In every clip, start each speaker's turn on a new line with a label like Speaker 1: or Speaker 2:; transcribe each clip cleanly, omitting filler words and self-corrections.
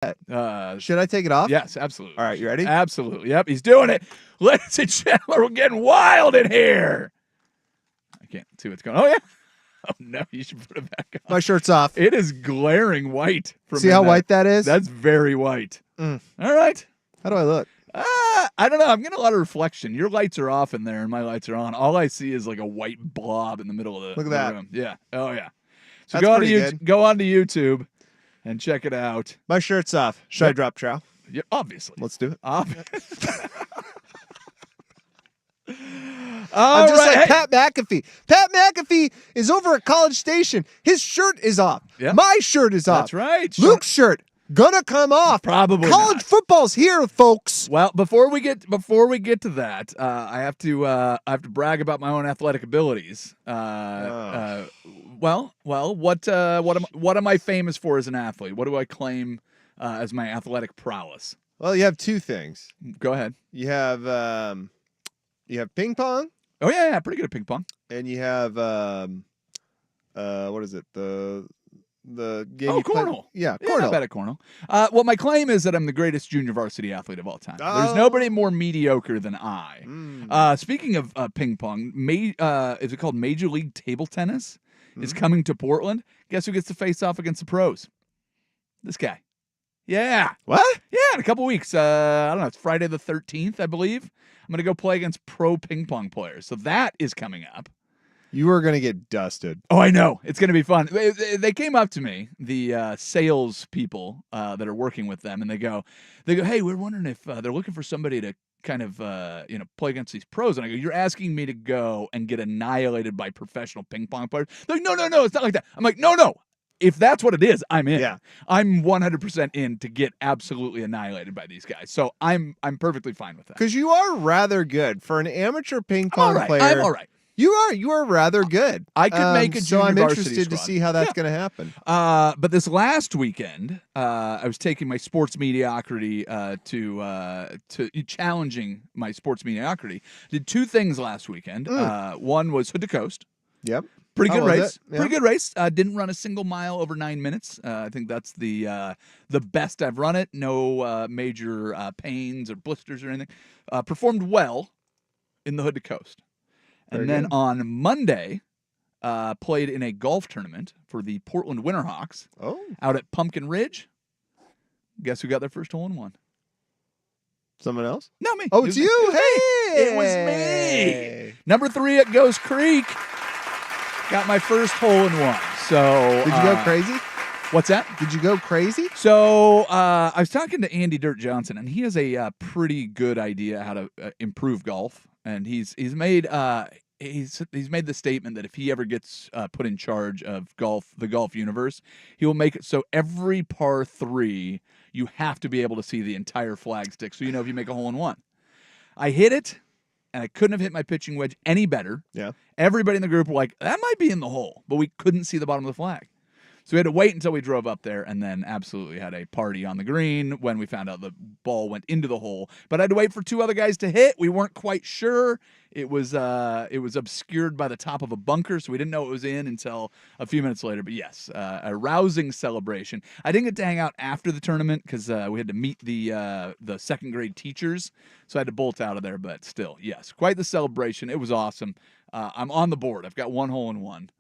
Speaker 1: Should I take it off?
Speaker 2: Yes, absolutely.
Speaker 1: All right, you ready?
Speaker 2: Absolutely. Yep, he's doing it. Ladies and gentlemen, we're getting wild in here. I can't see what's going on. Oh, yeah. Oh, no, you should put it back on.
Speaker 1: My shirt's off.
Speaker 2: It is glaring white.
Speaker 1: See how white that is?
Speaker 2: That's very white.
Speaker 1: Mm.
Speaker 2: All right.
Speaker 1: How do I look?
Speaker 2: I don't know. I'm getting a lot of reflection. Your lights are off in there, and my lights are on. All I see is like a white blob in the middle of
Speaker 1: Look at that.
Speaker 2: room. Yeah. Oh, yeah. So
Speaker 1: That's
Speaker 2: go on to YouTube and check it out.
Speaker 1: My shirt's off. Should I drop trow?
Speaker 2: Yeah, obviously.
Speaker 1: Let's do it.
Speaker 2: I'm
Speaker 1: I'm just like Pat McAfee. Pat McAfee is over at College Station. His shirt is off.
Speaker 2: Yeah.
Speaker 1: My shirt is off.
Speaker 2: That's right.
Speaker 1: Luke's shirt gonna come off.
Speaker 2: Probably
Speaker 1: College
Speaker 2: not.
Speaker 1: football's here, folks.
Speaker 2: Well, before we get to that, I have to brag about my own athletic abilities. What am I famous for as an athlete? What do I claim as my athletic prowess?
Speaker 1: Well, you have two things.
Speaker 2: Go ahead.
Speaker 1: You have ping pong.
Speaker 2: Oh yeah, pretty good at ping pong.
Speaker 1: And you have what is it? The game.
Speaker 2: Oh, cornhole.
Speaker 1: Yeah,
Speaker 2: Yeah,
Speaker 1: cornhole.
Speaker 2: not bad at cornhole. Well, my claim is that I'm the greatest junior varsity athlete of all time. There's nobody more mediocre than I. Speaking of ping pong, is it called Major League Table Tennis? Is coming to Portland. Guess who gets to face off against the pros? This guy. Yeah.
Speaker 1: What?
Speaker 2: Yeah, in a couple weeks. I don't know. It's Friday the 13th, I believe. I'm going to go play against pro ping pong players. So that is coming up.
Speaker 1: You are going to get dusted.
Speaker 2: Oh, I know. It's going to be fun. They came up to me, the sales people that are working with them, and they go, hey, we're wondering if they're looking for somebody to kind of play against these pros. And I go, you're asking me to go and get annihilated by professional ping pong players? They're like, no, it's not like that. I'm like, no. If that's what it is, I'm in.
Speaker 1: Yeah.
Speaker 2: I'm 100% in to get absolutely annihilated by these guys. So I'm perfectly fine with that.
Speaker 1: Because you are rather good for an amateur ping pong player.
Speaker 2: I'm all right.
Speaker 1: You are rather good.
Speaker 2: I could make a junior
Speaker 1: so I'm
Speaker 2: varsity
Speaker 1: interested
Speaker 2: squad.
Speaker 1: to see how that's going to happen.
Speaker 2: But this last weekend, I was taking my sports mediocrity to challenging my sports mediocrity. Did two things last weekend. One was Hood to Coast.
Speaker 1: Yep.
Speaker 2: Pretty good race.
Speaker 1: Yeah.
Speaker 2: Pretty good race. Didn't run a single mile over 9 minutes. I think that's the best I've run it. No major pains or blisters or anything. Performed well in the Hood to Coast. And then on Monday, played in a golf tournament for the Portland Winterhawks out at Pumpkin Ridge. Guess who got their first hole-in-one?
Speaker 1: Someone else?
Speaker 2: No, me.
Speaker 1: Oh, it's you. Hey!
Speaker 2: It was me. Number 3 at Ghost Creek. Got my first hole-in-one. So
Speaker 1: did you go crazy?
Speaker 2: What's that?
Speaker 1: Did you go crazy?
Speaker 2: So I was talking to Andy Dirt Johnson, and he has a pretty good idea how to improve golf. And he's made the statement that if he ever gets put in charge of the golf universe, he will make it so every par 3 you have to be able to see the entire flag stick, so you know if you make a hole-in-one. I hit it, and I couldn't have hit my pitching wedge any better.
Speaker 1: Yeah.
Speaker 2: Everybody in the group were like, that might be in the hole, but we couldn't see the bottom of the flag. So we had to wait until we drove up there, and then absolutely had a party on the green when we found out the ball went into the hole. But I had to wait for 2 other guys to hit. We weren't quite sure. It was obscured by the top of a bunker, so we didn't know it was in until a few minutes later. But yes, a rousing celebration. I didn't get to hang out after the tournament because we had to meet the second grade teachers, so I had to bolt out of there. But still, yes, quite the celebration. It was awesome. I'm on the board. I've got 1 hole-in-one.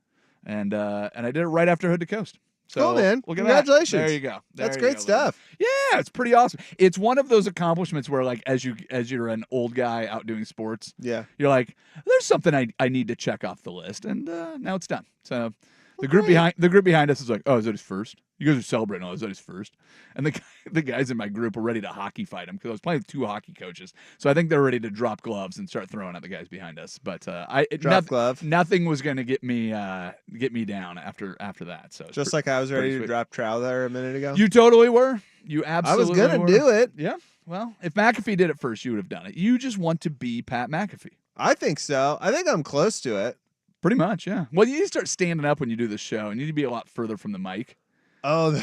Speaker 2: And I did it right after Hood to Coast. So
Speaker 1: cool, man.
Speaker 2: Look at
Speaker 1: Congratulations.
Speaker 2: that. There you go.
Speaker 1: That's great stuff.
Speaker 2: Yeah, it's pretty awesome. It's one of those accomplishments where, like, as you're an old guy out doing sports,
Speaker 1: yeah,
Speaker 2: you're like, there's something I need to check off the list, and now it's done. So the group behind us is like, oh, is that his first? You guys are celebrating. Oh, is that his first? And the guys in my group were ready to hockey fight him because I was playing with 2 hockey coaches. So I think they're ready to drop gloves and start throwing at the guys behind us. But nothing was going to get me down after that. So
Speaker 1: just like I was ready to drop trow there a minute ago.
Speaker 2: You totally were. You absolutely were.
Speaker 1: I was going to do it.
Speaker 2: Yeah. Well, if McAfee did it first, you would have done it. You just want to be Pat McAfee.
Speaker 1: I think so. I think I'm close to it.
Speaker 2: Pretty much, yeah. Well, you need to start standing up when you do this show. You need to be a lot further from the mic.
Speaker 1: Oh,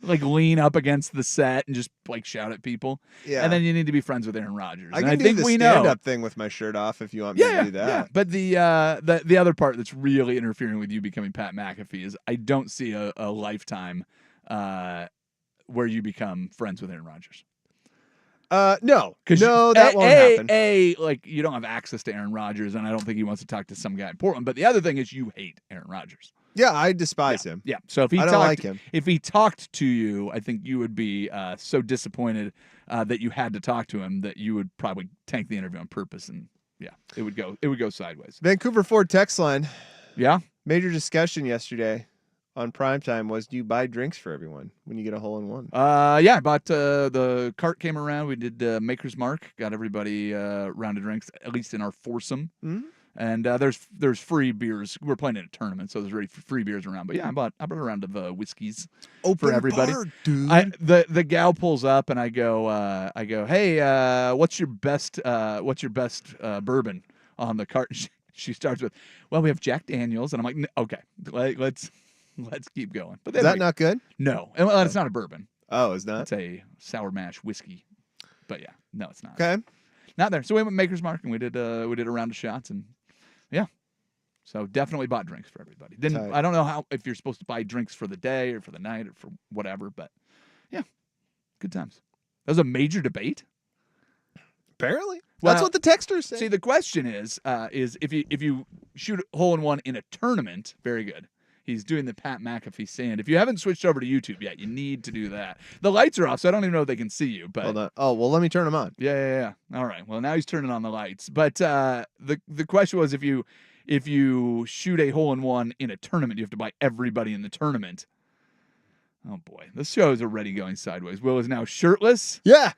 Speaker 2: like lean up against the set and just like shout at people.
Speaker 1: Yeah.
Speaker 2: And then you need to be friends with Aaron Rodgers.
Speaker 1: I can do the stand-up thing with my shirt off if you want me to do that.
Speaker 2: Yeah. But the other part that's really interfering with you becoming Pat McAfee is I don't see a lifetime where you become friends with Aaron Rodgers.
Speaker 1: No,
Speaker 2: Because
Speaker 1: that won't happen.
Speaker 2: Like you don't have access to Aaron Rodgers, and I don't think he wants to talk to some guy in Portland. But the other thing is you hate Aaron Rodgers.
Speaker 1: Yeah, I despise him.
Speaker 2: Yeah. So if he
Speaker 1: I don't like him.
Speaker 2: If he talked to you, I think you would be so disappointed that you had to talk to him that you would probably tank the interview on purpose, and yeah, it would go sideways.
Speaker 1: Vancouver Ford text line.
Speaker 2: Yeah.
Speaker 1: Major discussion yesterday on Primetime was, do you buy drinks for everyone when you get a hole in one?
Speaker 2: Yeah, I bought the cart came around. We did Maker's Mark, got everybody round of drinks, at least in our foursome.
Speaker 1: Mm-hmm.
Speaker 2: And there's free beers. We're playing in a tournament, so there's already free beers around. But yeah, I brought a round of whiskeys for everybody.
Speaker 1: Bar, dude.
Speaker 2: The gal pulls up, and I go, hey, what's your best bourbon on the cart? She starts with, well, we have Jack Daniels, and I'm like, okay, let's keep going. But
Speaker 1: is that not good?
Speaker 2: No, well, it's not a bourbon.
Speaker 1: Oh, it's not.
Speaker 2: It's a sour mash whiskey. But yeah, no, it's not.
Speaker 1: Okay,
Speaker 2: not there. So we went Maker's Mark, and we did a round of shots, and yeah. So definitely bought drinks for everybody.
Speaker 1: Tight.
Speaker 2: I don't know if you're supposed to buy drinks for the day or for the night or for whatever, but yeah, good times. That was a major debate.
Speaker 1: Apparently, that's what the texters say.
Speaker 2: See, the question is if you shoot a hole in one in a tournament, very good. He's doing the Pat McAfee sand. If you haven't switched over to YouTube yet, you need to do that. The lights are off, so I don't even know if they can see you. But
Speaker 1: hold on. Oh, well, let me turn them on.
Speaker 2: Yeah. All right. Well, now he's turning on the lights. But the question was, if you shoot a hole in one in a tournament, you have to buy everybody in the tournament. Oh boy, this show is already going sideways. Will is now shirtless.
Speaker 1: Yeah.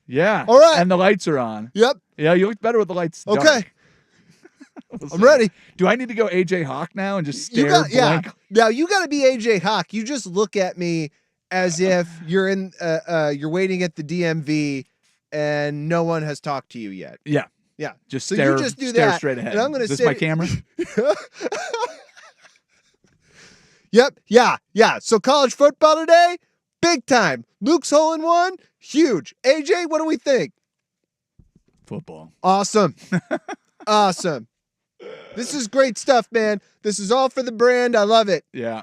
Speaker 2: Yeah.
Speaker 1: All right.
Speaker 2: And the lights are on.
Speaker 1: Yep.
Speaker 2: Yeah, you look better with the lights.
Speaker 1: Okay.
Speaker 2: Dark.
Speaker 1: I'm ready.
Speaker 2: Do I need to go AJ Hawk now and just stare blank?
Speaker 1: Yeah. Now you got to be AJ Hawk. You just look at me as if you're you're waiting at the DMV and no one has talked to you yet.
Speaker 2: Yeah.
Speaker 1: Yeah.
Speaker 2: Just
Speaker 1: so
Speaker 2: stare.
Speaker 1: You just do
Speaker 2: stare
Speaker 1: that,
Speaker 2: straight ahead.
Speaker 1: And I'm going to
Speaker 2: Is this my camera?
Speaker 1: Yep. Yeah. So college football today, big time. Luke's hole in one, huge. AJ, what do we think?
Speaker 2: Football.
Speaker 1: Awesome. Awesome. This is great stuff, man. This is all for the brand. I love it.
Speaker 2: Yeah.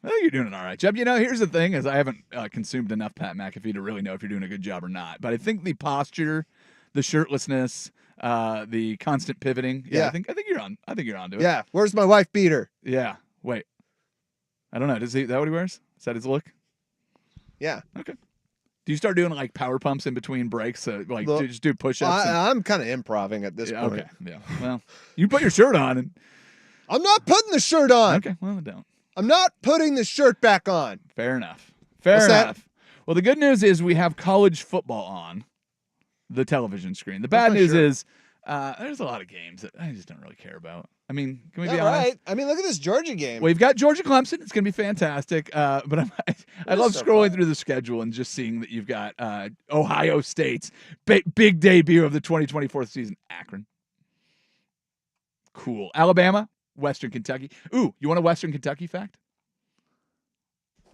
Speaker 2: Well, you're doing an all right job. You know, here's the thing: is I haven't consumed enough Pat McAfee to really know if you're doing a good job or not. But I think the posture, the shirtlessness, the constant pivoting. Yeah. I think you're on. I think you're onto it.
Speaker 1: Yeah. Where's my wife beater?
Speaker 2: Yeah. Wait. I don't know. Is that what he wears? Is that his look?
Speaker 1: Yeah.
Speaker 2: Okay. Do you start doing like power pumps in between breaks? Just do push-ups?
Speaker 1: I'm kind of improving at this point.
Speaker 2: Okay. Yeah. Well, you put your shirt on and.
Speaker 1: I'm not putting the shirt on.
Speaker 2: Okay. Well, don't.
Speaker 1: I'm not putting the shirt back on.
Speaker 2: Fair enough. Fair enough. Well, the good news is we have college football on the television screen. The bad news is there's a lot of games that I just don't really care about. I mean, can we be honest?
Speaker 1: Right. I mean, look at this Georgia game.
Speaker 2: We've got Georgia Clemson. It's going to be fantastic. But I love scrolling through the schedule and just seeing that you've got Ohio State's big debut of the 2024 season, Akron. Cool. Alabama, Western Kentucky. Ooh, you want a Western Kentucky fact?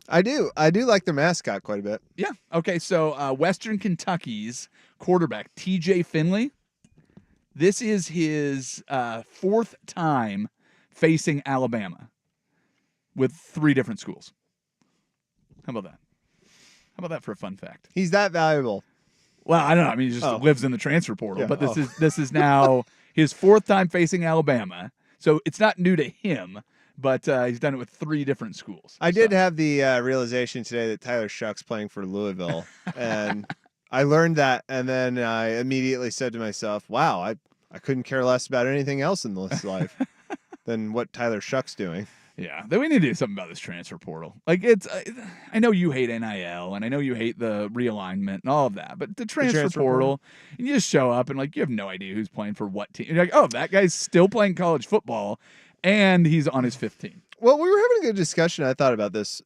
Speaker 1: I do. I do like their mascot quite a bit.
Speaker 2: Yeah. Okay, so Western Kentucky's quarterback, TJ Finley. This is his fourth time facing Alabama with 3 different schools. How about that? How about that for a fun fact?
Speaker 1: He's that valuable.
Speaker 2: Well, I don't know. I mean, he just lives in the transfer portal.
Speaker 1: Yeah.
Speaker 2: But this is now his 4th time facing Alabama. So it's not new to him, but he's done it with 3 different schools.
Speaker 1: I did have the realization today that Tyler Shuck's playing for Louisville, and I learned that, and then I immediately said to myself, wow, I couldn't care less about anything else in this life than what Tyler Shuck's doing.
Speaker 2: Yeah, then we need to do something about this transfer portal. Like, I know you hate NIL, and I know you hate the realignment and all of that, but the transfer portal, and you just show up and like you have no idea who's playing for what team. You're like, oh, that guy's still playing college football, and he's on his 5th team.
Speaker 1: Well, we were having a good discussion. I thought about this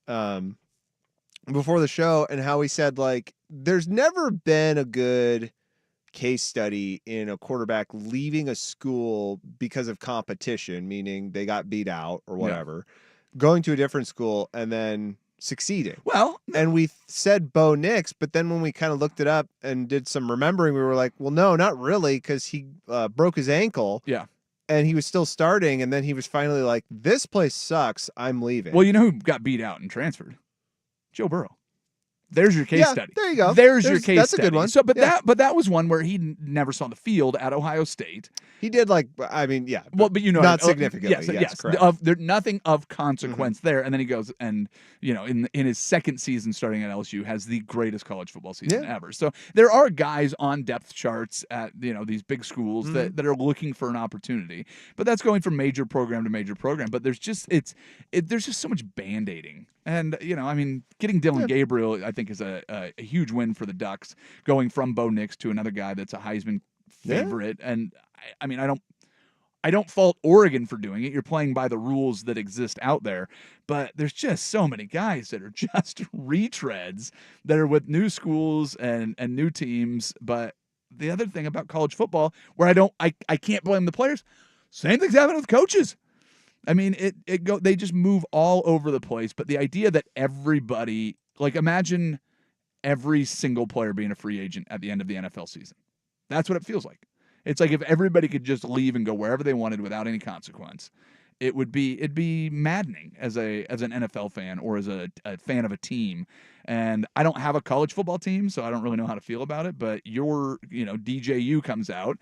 Speaker 1: before the show, and how we said like there's never been a good case study in a quarterback leaving a school because of competition, meaning they got beat out or whatever, going to a different school and then succeeding.
Speaker 2: Well,
Speaker 1: and we said Bo Nix, but then when we kind of looked it up and did some remembering, we were like, well, no, not really, because he broke his ankle.
Speaker 2: Yeah.
Speaker 1: And he was still starting, and then he was finally like, this place sucks, I'm leaving.
Speaker 2: Well, you know who got beat out and transferred? Joe Burrow. There's your case
Speaker 1: Yeah,
Speaker 2: study.
Speaker 1: there you go.
Speaker 2: There's your case
Speaker 1: That's
Speaker 2: study.
Speaker 1: a good one.
Speaker 2: So, but
Speaker 1: Yeah.
Speaker 2: that was one where he never saw the field at Ohio State.
Speaker 1: He did yeah.
Speaker 2: Well, but
Speaker 1: not significantly. Yes, correct.
Speaker 2: There's nothing of consequence
Speaker 1: Mm-hmm.
Speaker 2: there, and then he goes and in his second season starting at LSU has the greatest college football season ever. So there are guys on depth charts at these big schools
Speaker 1: Mm-hmm.
Speaker 2: that are looking for an opportunity, but that's going from major program to major program. But there's just there's just so much band-aiding. And, getting Dylan Gabriel, I think, is a huge win for the Ducks, going from Bo Nix to another guy that's a Heisman favorite. And, I don't fault Oregon for doing it. You're playing by the rules that exist out there. But there's just so many guys that are just retreads that are with new schools and new teams. But the other thing about college football, where I can't blame the players, same thing's happening with coaches. They just move all over the place. But the idea that everybody, imagine every single player being a free agent at the end of the NFL season. That's what it feels like. It's like if everybody could just leave and go wherever they wanted without any consequence, it'd be maddening as an NFL fan or as a fan of a team. And I don't have a college football team, so I don't really know how to feel about it. But your DJU comes out.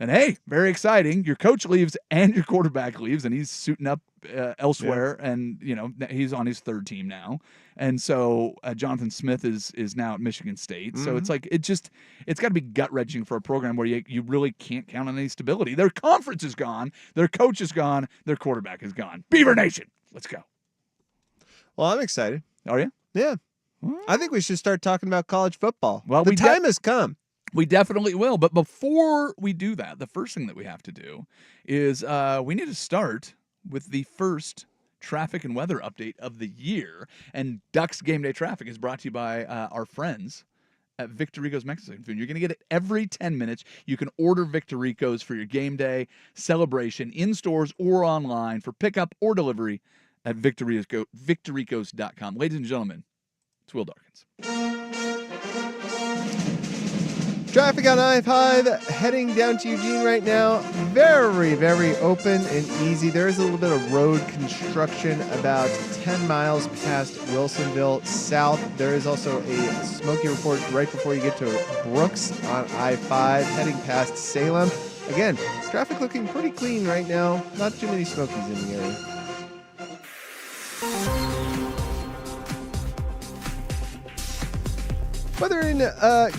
Speaker 2: And hey, very exciting. Your coach leaves and your quarterback leaves, and he's suiting up elsewhere. Yeah. And he's on his third team now. And so Jonathan Smith is now at Michigan State. Mm-hmm. So it's like it's got to be gut wrenching for a program where you really can't count on any stability. Their conference is gone, their coach is gone, their quarterback is gone. Beaver Nation, let's go.
Speaker 1: Well, I'm excited.
Speaker 2: Are you?
Speaker 1: Yeah. I think we should start talking about college football.
Speaker 2: Well,
Speaker 1: the time has come.
Speaker 2: We definitely will. But before we do that, the first thing that we have to do is we need to start with the first traffic and weather update of the year. And Ducks Game Day Traffic is brought to you by our friends at Victorino's Mexican Food. You're going to get it every 10 minutes. You can order Victorino's for your game day celebration in stores or online for pickup or delivery at Victoricos.com. Ladies and gentlemen, it's Will Darkins.
Speaker 1: Traffic on I-5 heading down to Eugene right now. Very, very open and easy. There is a little bit of road construction about 10 miles past Wilsonville South. There is also a smoky report right before you get to Brooks on I-5 heading past Salem. Again, traffic looking pretty clean right now. Not too many smokies in the area. Weather in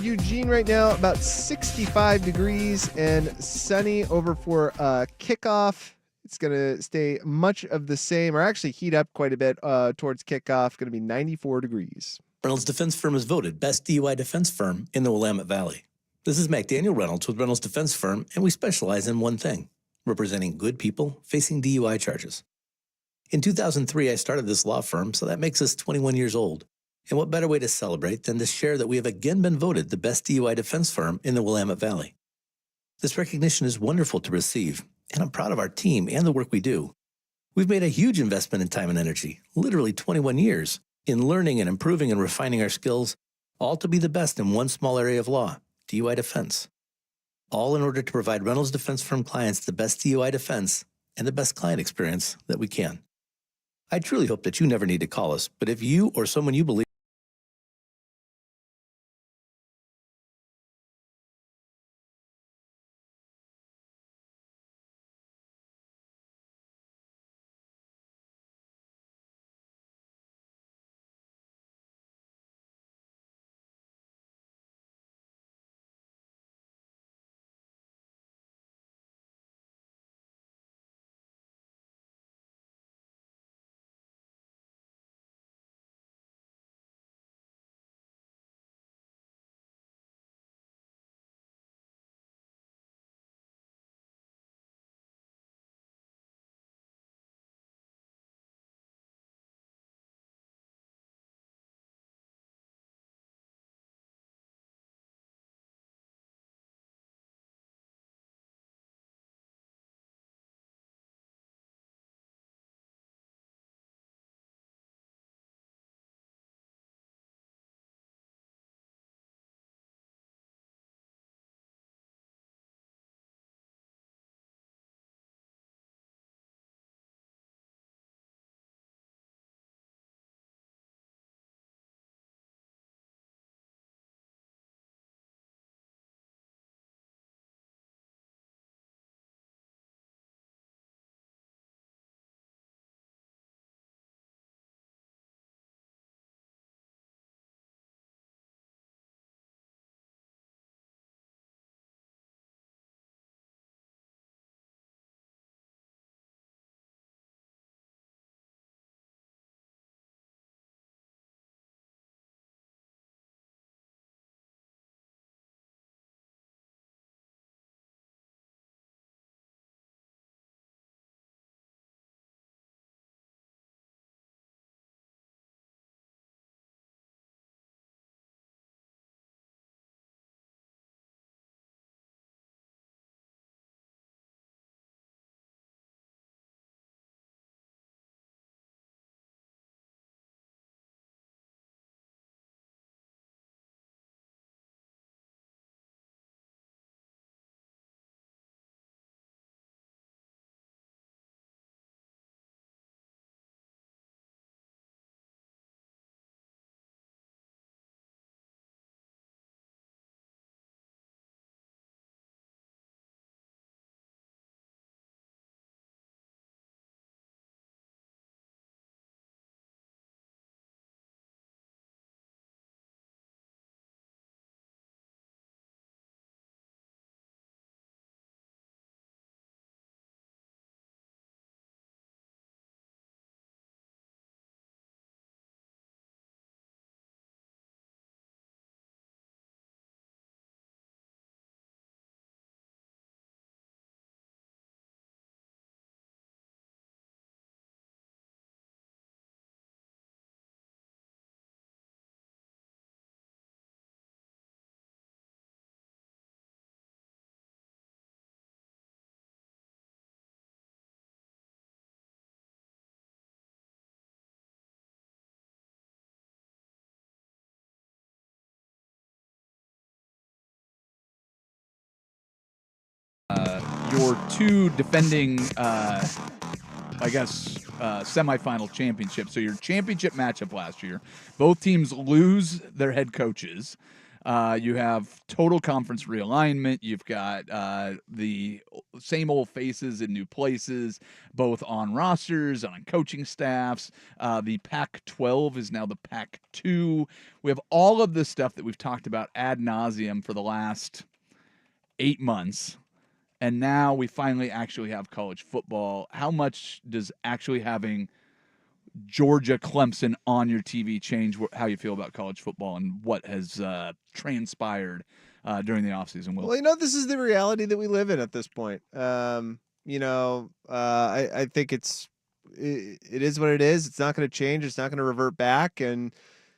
Speaker 1: Eugene right now, about 65 degrees and sunny over for kickoff. It's going to stay much of the same, or actually heat up quite a bit towards kickoff. Going to be 94 degrees.
Speaker 3: Reynolds Defense Firm is voted Best DUI Defense Firm in the Willamette Valley. This is McDaniel Reynolds with Reynolds Defense Firm, and we specialize in one thing, representing good people facing DUI charges. In 2003, I started this law firm, so that makes us 21 years old. And what better way to celebrate than to share that we have again been voted the best DUI defense firm in the Willamette Valley. This recognition is wonderful to receive, and I'm proud of our team and the work we do. We've made a huge investment in time and energy, literally 21 years, in learning and improving and refining our skills, all to be the best in one small area of law, DUI defense. All in order to provide Reynolds Defense Firm clients the best DUI defense and the best client experience that we can. I truly hope that you never need to call us, but if you or someone you believe
Speaker 2: your two defending, semifinal championships. So your championship matchup last year, both teams lose their head coaches. You have total conference realignment. You've got the same old faces in new places, both on rosters, on coaching staffs. The Pac-12 is now the Pac-2. We have all of this stuff that we've talked about ad nauseum for the last 8 months. And now we finally actually have college football. How much does actually having Georgia Clemson on your TV change how you feel about college football and what has transpired during the offseason?
Speaker 1: Well, this is the reality that we live in at this point. I think it is what it is. It's not going to change. It's not going to revert back. And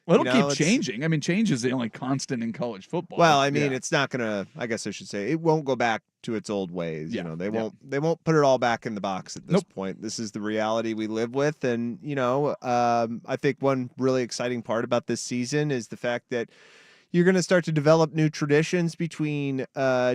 Speaker 2: well, it'll keep changing. I mean, change is the only constant in college football.
Speaker 1: Well, I mean, it's not going to. I guess I should say it won't go back to its old ways.
Speaker 2: Yeah,
Speaker 1: they won't put it all back in the box at this point. This is the reality we live with, and I think one really exciting part about this season is the fact that you're going to start to develop new traditions between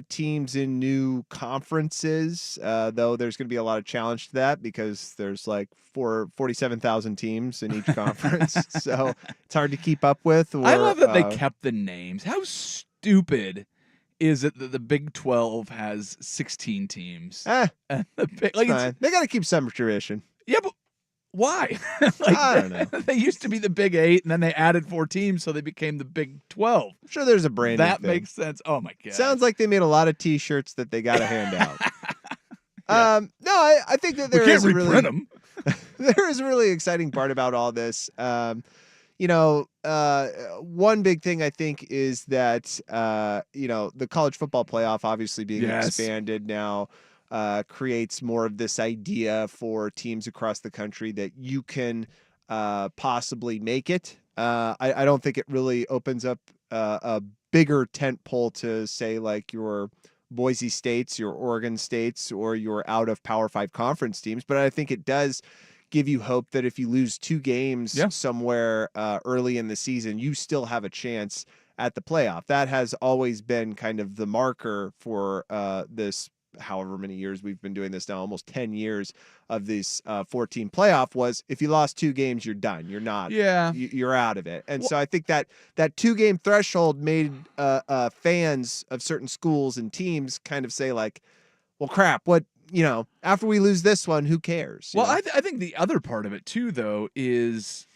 Speaker 1: teams in new conferences, though there's going to be a lot of challenge to that because there's like 47,000 teams in each conference. So it's hard to keep up with.
Speaker 2: I love that they kept the names. How stupid is it that the Big 12 has 16 teams?
Speaker 1: They got to keep some tradition.
Speaker 2: Yeah, but why?
Speaker 1: I don't know.
Speaker 2: They used to be the Big 8, and then they added 4 teams, so they became the Big 12.
Speaker 1: I'm sure there's a branding
Speaker 2: That
Speaker 1: thing.
Speaker 2: makes sense. Oh, my God.
Speaker 1: Sounds like they made a lot of T-shirts that they got to hand out. No, I think that there is a really,
Speaker 2: them.
Speaker 1: there is a really exciting part about all this. One big thing I think is that, the college football playoff obviously being expanded now creates more of this idea for teams across the country that you can possibly make it. I don't think it really opens up a bigger tent pole to say like your Boise States, your Oregon States, or your out of Power 5 conference teams. But I think it does give you hope that if you lose 2 games somewhere early in the season, you still have a chance at the playoff. That has always been kind of the marker for this, however many years we've been doing this now, almost 10 years of this 14 playoff, was if you lost 2 games, you're done. You're not.
Speaker 2: Yeah.
Speaker 1: You're out of it. And so I think that 2-game threshold made fans of certain schools and teams kind of say like, well, crap, what, after we lose this one, who cares?
Speaker 2: Well, I think the other part of it too, though, is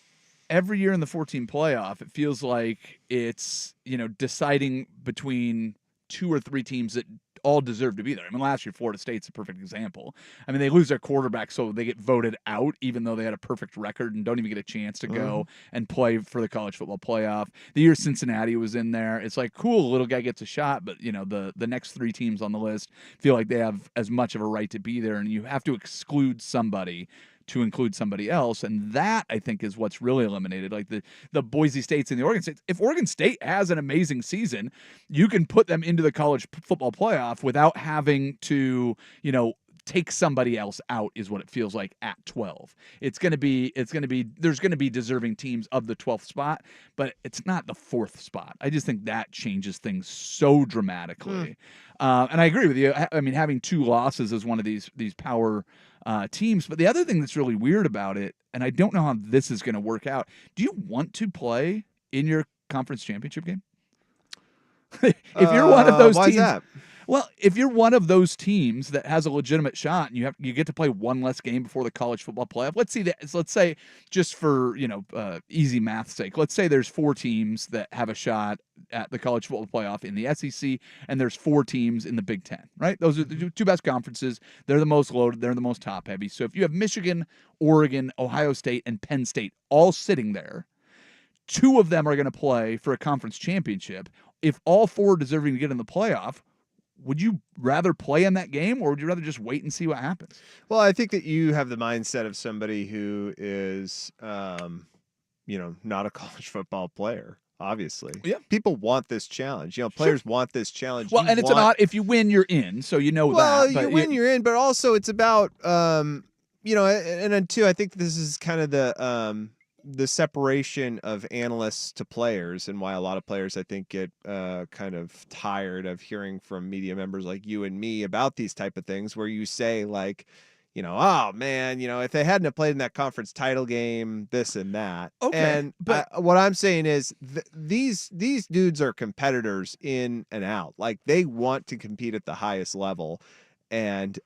Speaker 2: every year in the 14 playoff, it feels like it's, deciding between 2 or 3 teams that all deserve to be there. I mean, last year, Florida State's a perfect example. I mean, they lose their quarterback, so they get voted out, even though they had a perfect record and don't even get a chance to go and play for the college football playoff. The year Cincinnati was in there, it's like, cool, little guy gets a shot, but, the next 3 teams on the list feel like they have as much of a right to be there, and you have to exclude somebody to include somebody else, and that, I think, is what's really eliminated. Like the Boise States and the Oregon States. If Oregon State has an amazing season, you can put them into the college football playoff without having to, take somebody else out, is what it feels like at 12. There's going to be deserving teams of the 12th spot, but it's not the 4th spot. I just think that changes things so dramatically. And I agree with you. I mean, having 2 losses is one of these power teams. But the other thing that's really weird about it, and I don't know how this is going to work out, do you want to play in your conference championship game? If you're one of those
Speaker 1: teams,
Speaker 2: why is that? Well, if you're one of those teams that has a legitimate shot and you get to play 1 less game before the college football playoff, let's say just for easy math's sake, let's say there's 4 teams that have a shot at the college football playoff in the SEC, and there's 4 teams in the Big Ten, right? Those are the 2 best conferences. They're the most loaded. They're the most top heavy. So if you have Michigan, Oregon, Ohio State, and Penn State all sitting there, 2 of them are going to play for a conference championship. If all 4 are deserving to get in the playoff, would you rather play in that game, or would you rather just wait and see what happens?
Speaker 1: Well, I think that you have the mindset of somebody who is, not a college football player. Obviously,
Speaker 2: people
Speaker 1: want this challenge. Players want this challenge.
Speaker 2: Well, and it's not if you win, you're in. So that.
Speaker 1: Well, you win, you're in. But also, it's about and then too, I think this is kind of the the separation of analysts to players, and why a lot of players, I think, get kind of tired of hearing from media members like you and me about these type of things, where you say like, oh man, if they hadn't have played in that conference title game, this and that.
Speaker 2: Okay,
Speaker 1: And
Speaker 2: but
Speaker 1: what I'm saying is these dudes are competitors in and out. Like, they want to compete at the highest level and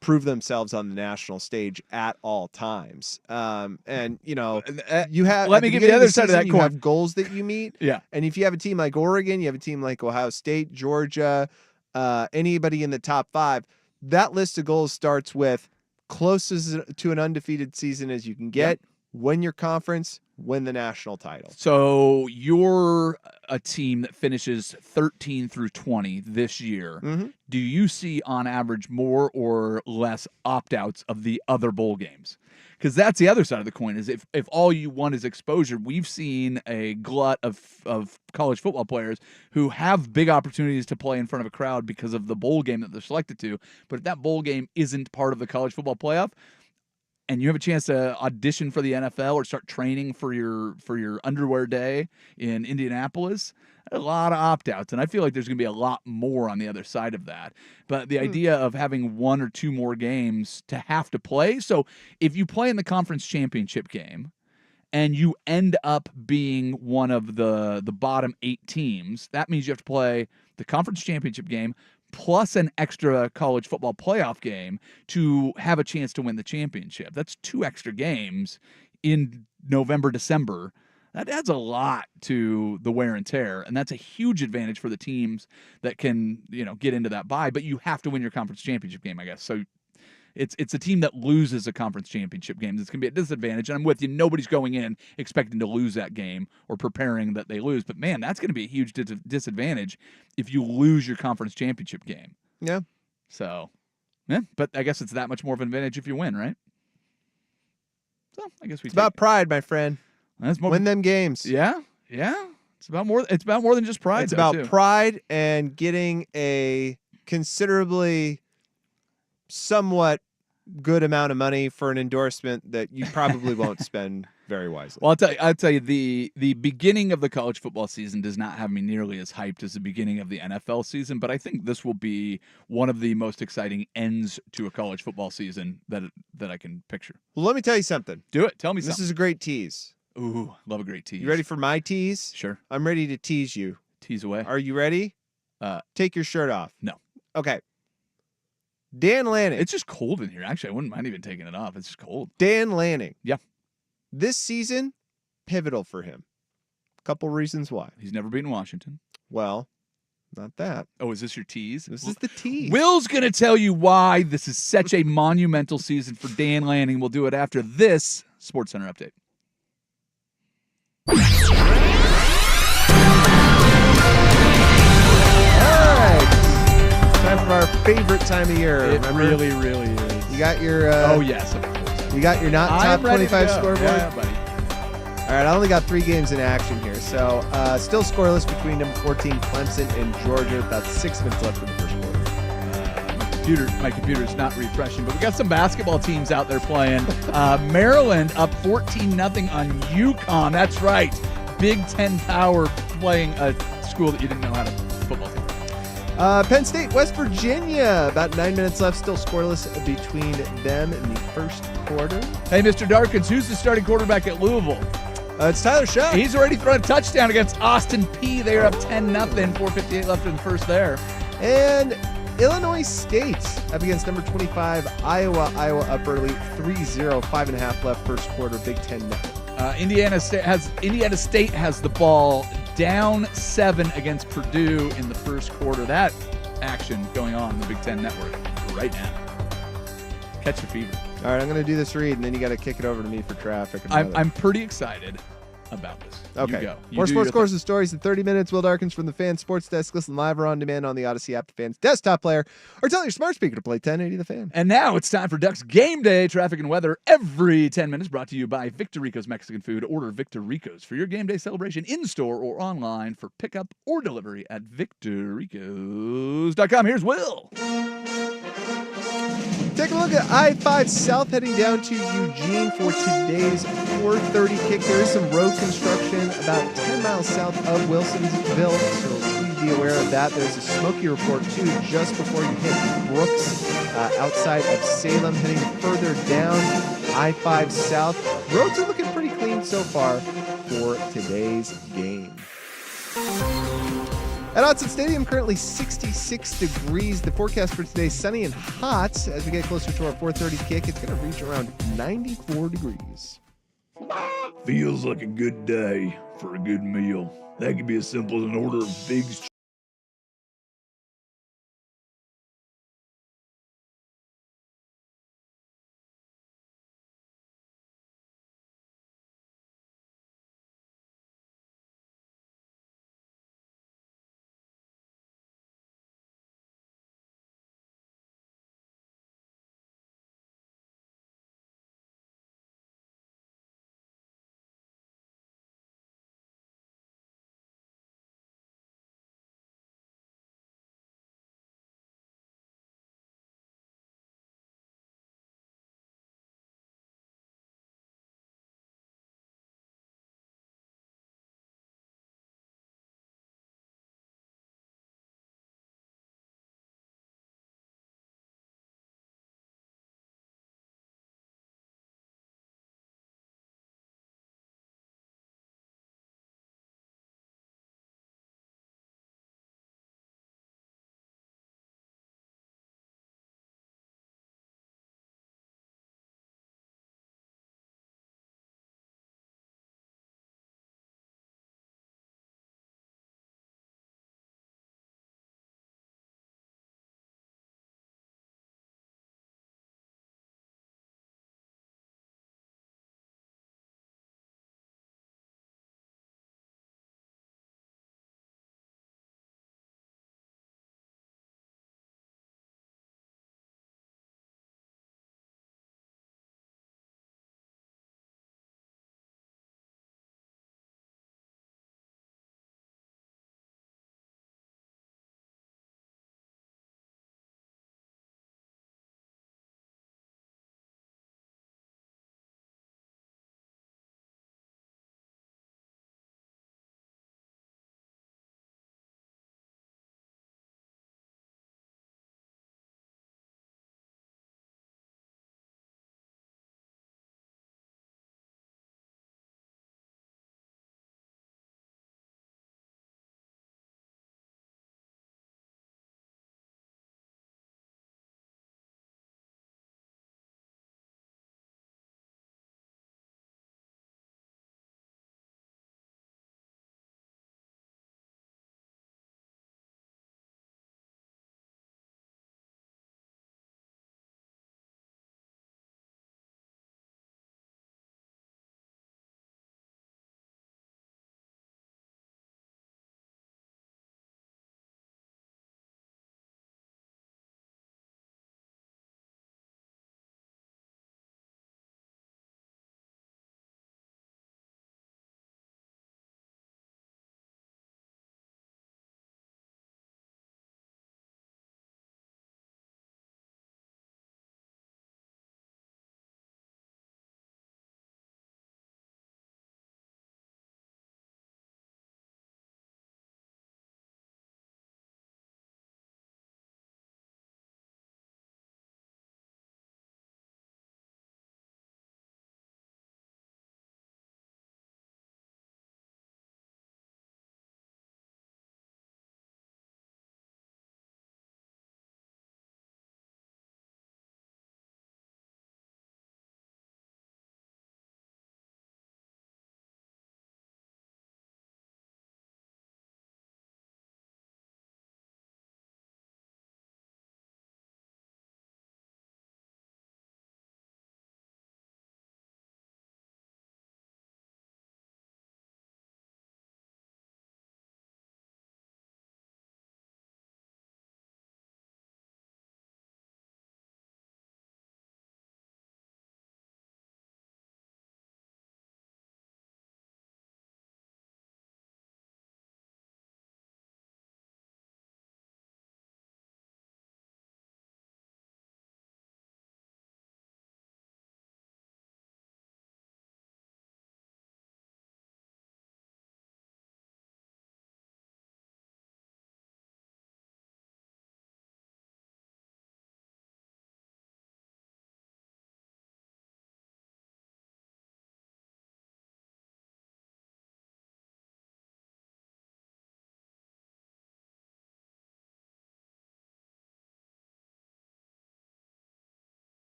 Speaker 1: prove themselves on the national stage at all times. And you have,
Speaker 2: let
Speaker 1: at
Speaker 2: me
Speaker 1: the
Speaker 2: give you
Speaker 1: beginning
Speaker 2: the
Speaker 1: of
Speaker 2: other side of
Speaker 1: season,
Speaker 2: that
Speaker 1: you
Speaker 2: coin.
Speaker 1: have goals that you meet.
Speaker 2: Yeah.
Speaker 1: And if you have a team like Oregon, you have a team like Ohio State, Georgia, anybody in the top 5, that list of goals starts with closest to an undefeated season as you can get, win your conference, win the national title.
Speaker 2: So you're a team that finishes 13 through 20 this year.
Speaker 1: Mm-hmm.
Speaker 2: Do you see on average more or less opt-outs of the other bowl games? Because that's the other side of the coin, is if all you want is exposure, we've seen a glut of college football players who have big opportunities to play in front of a crowd because of the bowl game that they're selected to. But if that bowl game isn't part of the college football playoff, and you have a chance to audition for the NFL or start training for your underwear day in Indianapolis, a lot of opt-outs. And I feel like there's going to be a lot more on the other side of that. But the idea of having 1 or 2 more games to have to play. So if you play in the conference championship game and you end up being one of the bottom 8 teams, that means you have to play the conference championship game plus an extra college football playoff game to have a chance to win the championship. That's 2 extra games in November, December. That adds a lot to the wear and tear, and that's a huge advantage for the teams that can, get into that bye, but you have to win your conference championship game, I guess. So it's a team that loses a conference championship game that's going to be a disadvantage, and I'm with you. Nobody's going in expecting to lose that game or preparing that they lose. But, man, that's going to be a huge disadvantage if you lose your conference championship game.
Speaker 1: Yeah.
Speaker 2: So, yeah, but I guess it's that much more of an advantage if you win, right? So I guess
Speaker 1: it's about pride, my friend.
Speaker 2: That's more,
Speaker 1: win them games.
Speaker 2: Yeah. It's about more than just pride.
Speaker 1: It's about pride and getting a considerably somewhat good amount of money for an endorsement that you probably won't spend very wisely.
Speaker 2: Well, I'll tell you the beginning of the college football season does not have me nearly as hyped as the beginning of the NFL season, but I think this will be one of the most exciting ends to a college football season that I can picture.
Speaker 1: Well, let me tell you something.
Speaker 2: Do it. Tell me something.
Speaker 1: This is a great tease.
Speaker 2: Ooh, love a great tease.
Speaker 1: You ready for my tease?
Speaker 2: Sure.
Speaker 1: I'm ready to tease you.
Speaker 2: Tease away.
Speaker 1: Are you ready? Take your shirt off.
Speaker 2: No.
Speaker 1: Okay. Dan Lanning.
Speaker 2: It's just cold in here. Actually, I wouldn't mind even taking it off. It's just cold.
Speaker 1: Dan Lanning.
Speaker 2: Yeah.
Speaker 1: This season, pivotal for him. Couple reasons why.
Speaker 2: He's never been in Washington.
Speaker 1: Well, not that.
Speaker 2: Oh, is this your tease?
Speaker 1: This is the tease.
Speaker 2: Will's going to tell you why this is such a monumental season for Dan Lanning. We'll do it after this SportsCenter update.
Speaker 1: All right. Time for our favorite time of year.
Speaker 2: It
Speaker 1: remember?
Speaker 2: really is.
Speaker 1: You got your
Speaker 2: oh yes, of course.
Speaker 1: You got your not top 25 scoreboard?
Speaker 2: Yeah, buddy.
Speaker 1: All right, I only got 3 games in action here. So still scoreless between number 14 Clemson and Georgia. About 6 minutes left in the first quarter.
Speaker 2: My computer's not refreshing, but we got some basketball teams out there playing. Maryland up 14-0 on UConn. That's right. Big Ten power playing a school that you didn't know how to football team.
Speaker 1: Penn State, West Virginia. About 9 minutes left, still scoreless between them in the first quarter.
Speaker 2: Hey, Mr. Darkins, who's the starting quarterback at Louisville?
Speaker 1: It's Tyler Shuck.
Speaker 2: He's already thrown a touchdown against Austin Peay. They are up 10-0, 4:58 left in the first there.
Speaker 1: And Illinois State up against number 25, Iowa. Iowa up early, 3-0, 5.5 left first quarter, Big Ten Network.
Speaker 2: Indiana State has the ball down 7 against Purdue in the first quarter. That action going on in the Big Ten Network right now. Catch the fever.
Speaker 1: All right, I'm going to do this read, and then you got to kick it over to me for traffic.
Speaker 2: I'm pretty excited about this.
Speaker 1: Okay.
Speaker 2: You go.
Speaker 1: More sports scores and stories in 30 minutes. Will Darkins from the Fan Sports Desk. Listen live or on demand on the Odyssey app, the Fan's desktop player, or tell your smart speaker to play 1080 The Fan.
Speaker 2: And now it's time for Ducks Game Day. Traffic and weather every 10 minutes, brought to you by Victor Rico's Mexican Food. Order Victor Rico's for your game day celebration in-store or online for pickup or delivery at victorricos.com. Here's Will.
Speaker 1: Take a look at I-5 South heading down to Eugene for today's 4:30 kick. There is some road construction about 10 miles south of Wilsonsville, so please be aware of that. There's a smoky report, too, just before you hit Brooks outside of Salem, heading further down I-5 South. Roads are looking pretty clean so far for today's game. At Autzen Stadium, currently 66 degrees. The forecast for today, sunny and hot. As we get closer to our 4:30 kick, it's going to reach around 94 degrees.
Speaker 2: Feels like a good day for a good meal. That could be as simple as an order of Big's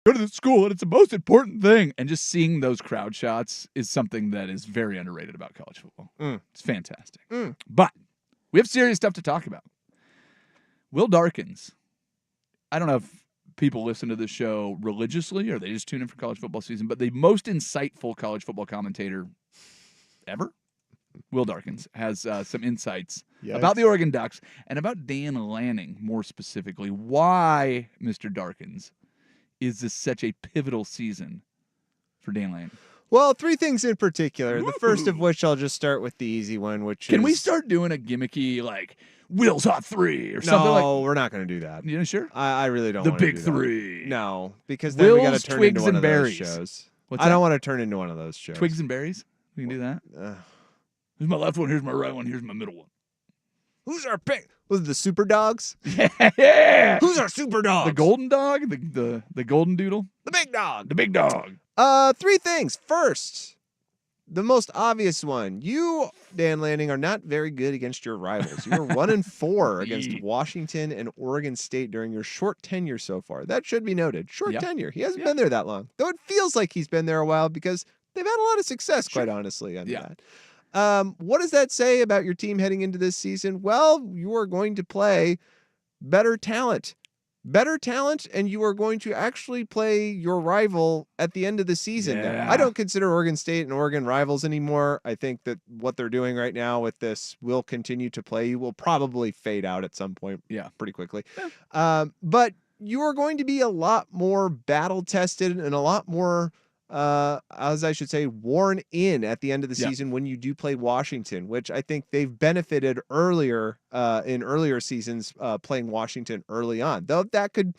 Speaker 2: go to the school and it's the most important thing. And just seeing those crowd shots is something that is very underrated about college football. It's fantastic. But we have serious stuff to talk about. Will Darkins, I don't know if people listen to this show religiously or they just tune in for college football season, but the most insightful college football commentator ever, Will Darkins, has some insights about the Oregon Ducks and about Dan Lanning more specifically. Why, Mr. Darkins, is this such a pivotal season for Dan Lanning?
Speaker 1: Well, 3 things in particular. The first of which I'll just start with the easy one, which
Speaker 2: Can
Speaker 1: is...
Speaker 2: we start doing a gimmicky, like, Will's Hot 3 or something like...
Speaker 1: No, we're not going to do that.
Speaker 2: You know, sure?
Speaker 1: I really don't
Speaker 2: The
Speaker 1: want to
Speaker 2: Big
Speaker 1: do
Speaker 2: Three.
Speaker 1: That. No, because then we got to turn
Speaker 2: Twigs,
Speaker 1: into one
Speaker 2: and
Speaker 1: of
Speaker 2: berries.
Speaker 1: those shows.
Speaker 2: What's
Speaker 1: I
Speaker 2: that?
Speaker 1: don't want to turn into one of those shows.
Speaker 2: Twigs and berries? We can do that. Here's my left one, here's my right one, here's my middle one.
Speaker 1: Who's our pick? Was it the Super Dogs?
Speaker 2: Yeah.
Speaker 1: Who's our Super Dogs?
Speaker 2: The Golden Dog? The Golden Doodle?
Speaker 1: The Big Dog.
Speaker 2: The Big Dog.
Speaker 1: 3 things. First, the most obvious one. You, Dan Lanning, are not very good against your rivals. You were 1-4 against Washington and Oregon State during your short tenure so far. That should be noted. Short tenure. He hasn't been there that long. Though it feels like he's been there a while because they've had a lot of success, quite honestly, on that. What does that say about your team heading into this season? Well, you are going to play better talent, and you are going to actually play your rival at the end of the season. Now, I don't consider Oregon State and Oregon rivals anymore. I think that what they're doing right now with this will continue to play. You will probably fade out at some point pretty quickly. But you are going to be a lot more battle-tested and a lot more... as I should say, worn in at the end of the season when you do play Washington, which I think they've benefited earlier in earlier seasons playing Washington early on. Though that could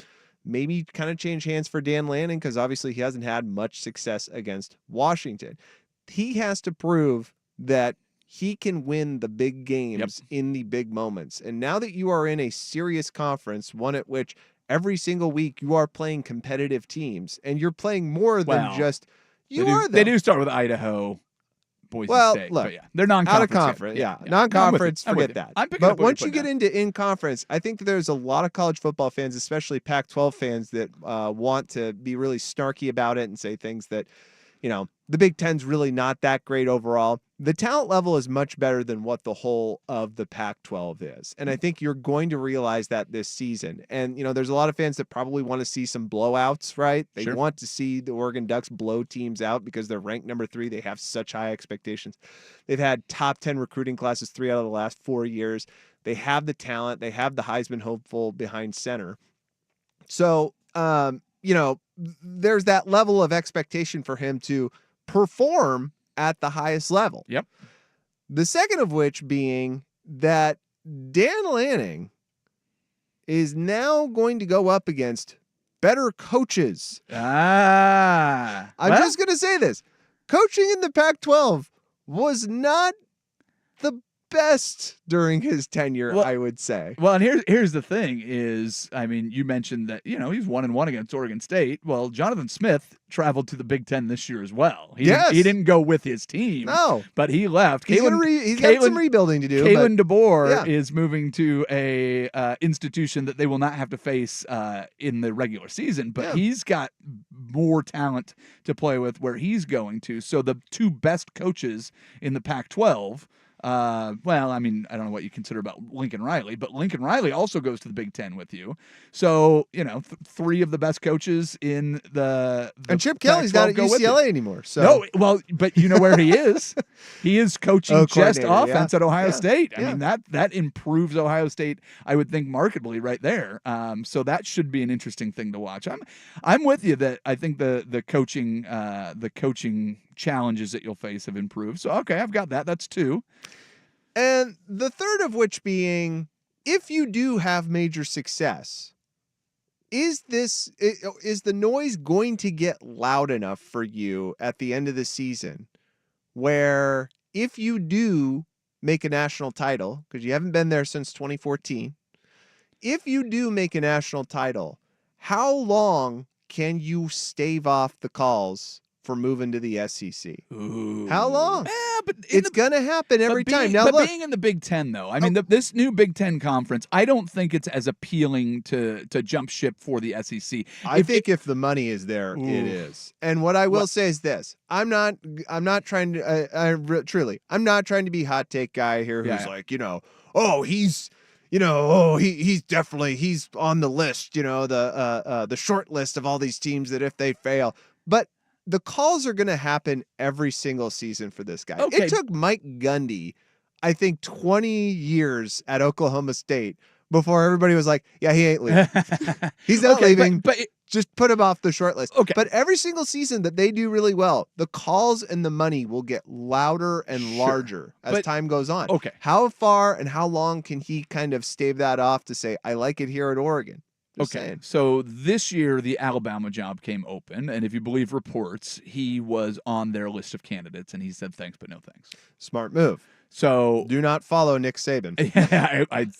Speaker 1: maybe kind of change hands for Dan Lanning because obviously he hasn't had much success against Washington. He has to prove that he can win the big games in the big moments. And now that you are in a serious conference, one at which every single week you are playing competitive teams and you're playing more than just
Speaker 2: They do start with Idaho, Boise State.
Speaker 1: Look,
Speaker 2: but they're non-conference.
Speaker 1: out of conference. Non-conference, forget that. But once you get into in-conference, I think that there's a lot of college football fans, especially Pac-12 fans, that want to be really snarky about it and say things that, you know, the Big Ten's really not that great overall. The talent level is much better than what the whole of the Pac-12 is. And I think you're going to realize that this season. And, you know, there's a lot of fans that probably want to see some blowouts, right? They want to see the Oregon Ducks blow teams out because they're ranked number 3. They have such high expectations. They've had top 10 recruiting classes 3 out of the last 4 years. They have the talent. They have the Heisman hopeful behind center. So, you know, there's that level of expectation for him to perform at the highest level.
Speaker 2: Yep.
Speaker 1: The second of which being that Dan Lanning is now going to go up against better coaches. I'm just going to say this. Coaching in the Pac-12 was not the best during his tenure, I would say.
Speaker 2: Well, and here's the thing is, I mean, you mentioned that, you know, he's 1-1 against Oregon State. Well, Jonathan Smith traveled to the Big Ten this year as well. He didn't go with his team.
Speaker 1: No.
Speaker 2: But he left.
Speaker 1: He's got some rebuilding to do.
Speaker 2: Kalen DeBoer is moving to a institution that they will not have to face in the regular season, but he's got more talent to play with where he's going to. So the 2 best coaches in the Pac-12, well, I mean, I don't know what you consider about Lincoln Riley, but Lincoln Riley also goes to the Big Ten with you. So, you know, 3 of the best coaches in the
Speaker 1: and Chip Kelly's not at UCLA anymore. So
Speaker 2: no, well, but you know where he is? He is coaching just offense at Ohio State. I mean, that improves Ohio State, I would think, markedly right there. So that should be an interesting thing to watch. I'm with you that I think the coaching challenges that you'll face have improved. So, okay, I've got that. That's 2.
Speaker 1: And the third of which being, if you do have major success, is the noise going to get loud enough for you at the end of the season where if you do make a national title, because you haven't been there since 2014, if you do make a national title, how long can you stave off the calls for moving to the SEC.
Speaker 2: Ooh.
Speaker 1: How long?
Speaker 2: But
Speaker 1: It's going to happen every time. Now,
Speaker 2: but
Speaker 1: look.
Speaker 2: being in the Big Ten, though, I mean, this new Big Ten conference, I don't think it's as appealing to jump ship for the SEC.
Speaker 1: I think if the money is there, it is. And what I will say is this: I'm not trying to. Truly, I'm not trying to be hot take guy here who's like, he's definitely he's on the list, the short list of all these teams that if they fail, but the calls are going to happen every single season for this guy.
Speaker 2: Okay.
Speaker 1: It took Mike Gundy, I think, 20 years at Oklahoma State before everybody was like, yeah, he ain't leaving. He's not leaving.
Speaker 2: But
Speaker 1: just put him off the short list.
Speaker 2: Okay.
Speaker 1: But every single season that they do really well, the calls and the money will get louder and larger as time goes on.
Speaker 2: Okay.
Speaker 1: How far and how long can he kind of stave that off to say, I like it here at Oregon? Just saying.
Speaker 2: So this year, the Alabama job came open, and if you believe reports, he was on their list of candidates, and he said thanks, but no thanks.
Speaker 1: Smart move.
Speaker 2: So
Speaker 1: do not follow Nick Saban.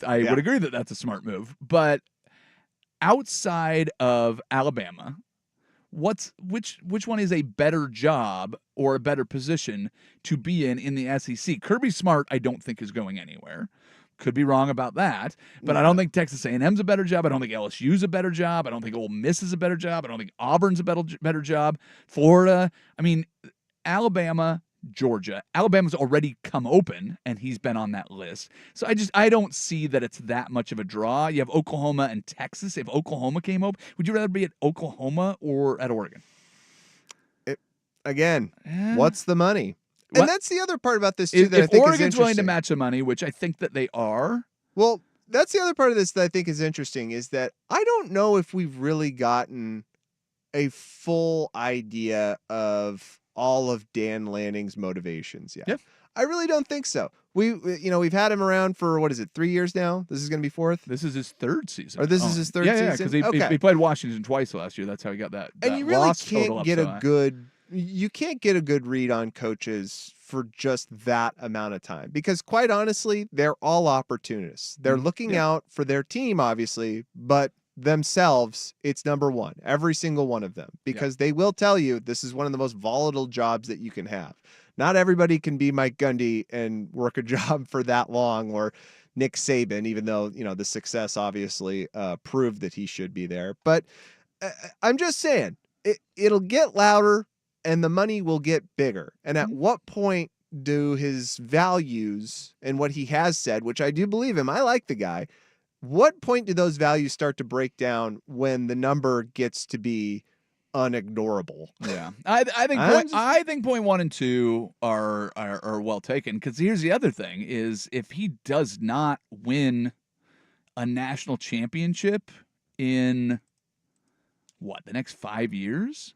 Speaker 2: I would agree that that's a smart move. But outside of Alabama, which one is a better job or a better position to be in the SEC? Kirby Smart, I don't think is going anywhere. Could be wrong about that, but I don't think Texas A&M's a better job. I don't think LSU's a better job. I don't think Ole Miss is a better job. I don't think Auburn's a better job. Florida, I mean, Alabama, Georgia. Alabama's already come open, and he's been on that list. So I don't see that it's that much of a draw. You have Oklahoma and Texas. If Oklahoma came open, would you rather be at Oklahoma or at Oregon?
Speaker 1: What's the money? And that's the other part about this, too, that I think is interesting.
Speaker 2: If Oregon's willing to match the money, which I think that they are.
Speaker 1: Well, that's the other part of this that I think is interesting, is that I don't know if we've really gotten a full idea of all of Dan Lanning's motivations yet.
Speaker 2: Yeah.
Speaker 1: I really don't think so. We've had him around for, 3 years now? This is going to be fourth?
Speaker 2: This is his third season.
Speaker 1: Or this is his third season?
Speaker 2: Yeah, because he played Washington twice last year. That's how he got that.
Speaker 1: And you really can't get you can't get a good read on coaches for just that amount of time, because quite honestly, they're all opportunists. They're looking out for their team, obviously, but themselves, it's number one, every single one of them, because they will tell you this is one of the most volatile jobs that you can have. Not everybody can be Mike Gundy and work a job for that long, or Nick Saban, even though, the success obviously proved that he should be there. But I'm just saying, it'll get louder and the money will get bigger. And at what point do his values and what he has said, which I do believe him, I like the guy, what point do those values start to break down when the number gets to be unignorable?
Speaker 2: Yeah. I think point 1 and 2 are well taken, because here's the other thing is, if he does not win a national championship in the next 5 years?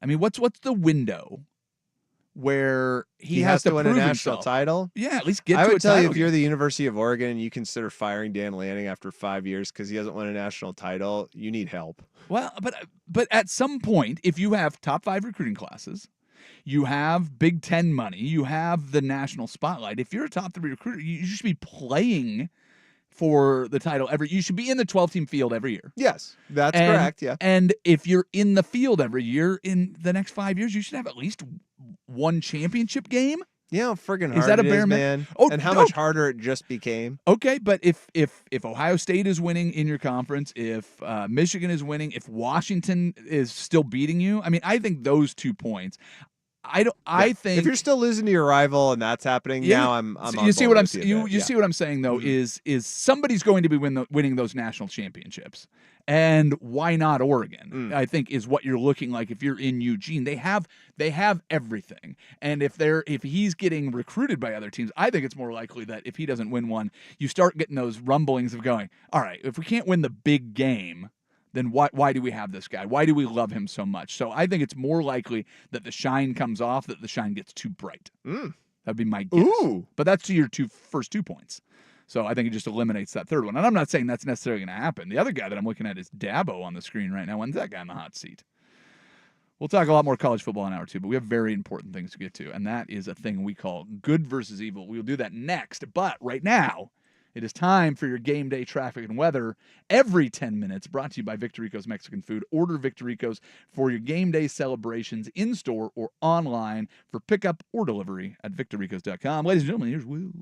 Speaker 2: I mean, what's the window where he has to
Speaker 1: win
Speaker 2: prove
Speaker 1: a national
Speaker 2: himself?
Speaker 1: title?
Speaker 2: Yeah, at least get
Speaker 1: I
Speaker 2: to
Speaker 1: would
Speaker 2: a
Speaker 1: tell
Speaker 2: title
Speaker 1: you, if you're
Speaker 2: game.
Speaker 1: the University of Oregon and you consider firing Dan Lanning after 5 years because he hasn't won a national title, you need help.
Speaker 2: Well, but at some point, if you have top 5 recruiting classes, you have Big Ten money, you have the national spotlight. If you're a top 3 recruiter, you should be playing for the title you should be in the 12-team field every year.
Speaker 1: Yes, that's correct. Yeah.
Speaker 2: And if you're in the field every year in the next 5 years, you should have at least one championship game.
Speaker 1: Yeah, how friggin' hard
Speaker 2: is that a
Speaker 1: it
Speaker 2: bare
Speaker 1: is, man. And how much harder it just became.
Speaker 2: Okay, but if Ohio State is winning in your conference, if Michigan is winning, if Washington is still beating you, I mean, I think those 2 points. I think
Speaker 1: if you're still losing to your rival and that's happening, now I'm
Speaker 2: so
Speaker 1: on
Speaker 2: you see what I'm
Speaker 1: you
Speaker 2: see what I'm saying though, is somebody's going to be winning those national championships, and why not Oregon? I think is what you're looking like if you're in Eugene. They have everything, and if he's getting recruited by other teams, I think it's more likely that if he doesn't win one, you start getting those rumblings of going, all right, if we can't win the big game, then why do we have this guy? Why do we love him so much? So I think it's more likely that the shine comes off, that the shine gets too bright. That'd be my guess.
Speaker 1: Ooh.
Speaker 2: But that's to your first 2 points. So I think it just eliminates that third one. And I'm not saying that's necessarily going to happen. The other guy that I'm looking at is Dabo on the screen right now. When's that guy in the hot seat? We'll talk a lot more college football in hour 2, but we have very important things to get to, and that is a thing we call good versus evil. We'll do that next. But right now, It is time for your game day traffic and weather every 10 minutes, brought to you by Victorico's Mexican Food. Order Victorico's for your game day celebrations in-store or online for pickup or delivery at victoricos.com. Ladies and gentlemen, here's Will.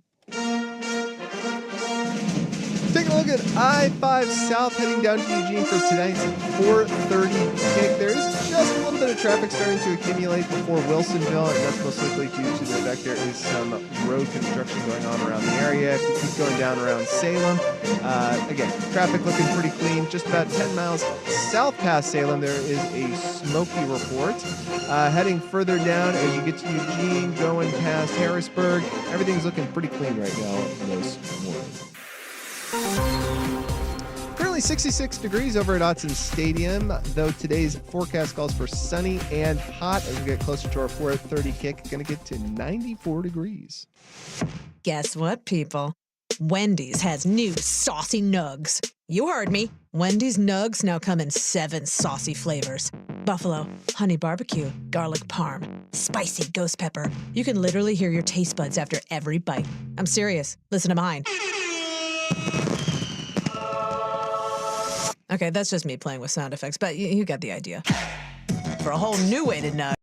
Speaker 1: Taking a look at I-5 South heading down to Eugene for tonight's 4:30 kick. There is just a little bit of traffic starting to accumulate before Wilsonville, and that's most likely due to the fact there is some road construction going on around the area. If you keep going down around Salem, again, traffic looking pretty clean. Just about 10 miles south past Salem, there is a smoky report. Heading further down as you get to Eugene, going past Harrisburg, everything's looking pretty clean right now this morning. Currently 66 degrees over at Autzen Stadium, though today's forecast calls for sunny and hot as we get closer to our 4:30 kick. Going to get to 94 degrees.
Speaker 4: Guess what, people? Wendy's has new saucy nugs. You heard me. Wendy's nugs now come in 7 saucy flavors. Buffalo, honey barbecue, garlic parm, spicy ghost pepper. You can literally hear your taste buds after every bite. I'm serious. Listen to mine. Okay, that's just me playing with sound effects, but you get the idea. For a whole new way to nug.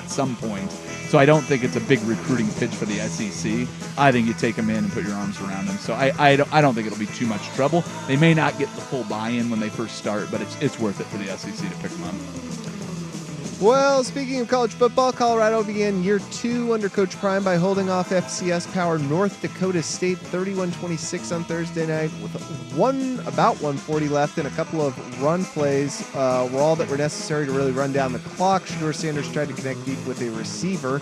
Speaker 2: at some point. So I don't think it's a big recruiting pitch for the SEC. I think you take them in and put your arms around them. So I don't think it'll be too much trouble. They may not get the full buy-in when they first start, but it's worth it for the SEC to pick them up.
Speaker 1: Well, speaking of college football, Colorado began year 2 under Coach Prime by holding off FCS-powered North Dakota State 31-26 on Thursday night with about 1:40 left, and a couple of run plays were all that were necessary to really run down the clock. Shedeur Sanders tried to connect deep with a receiver,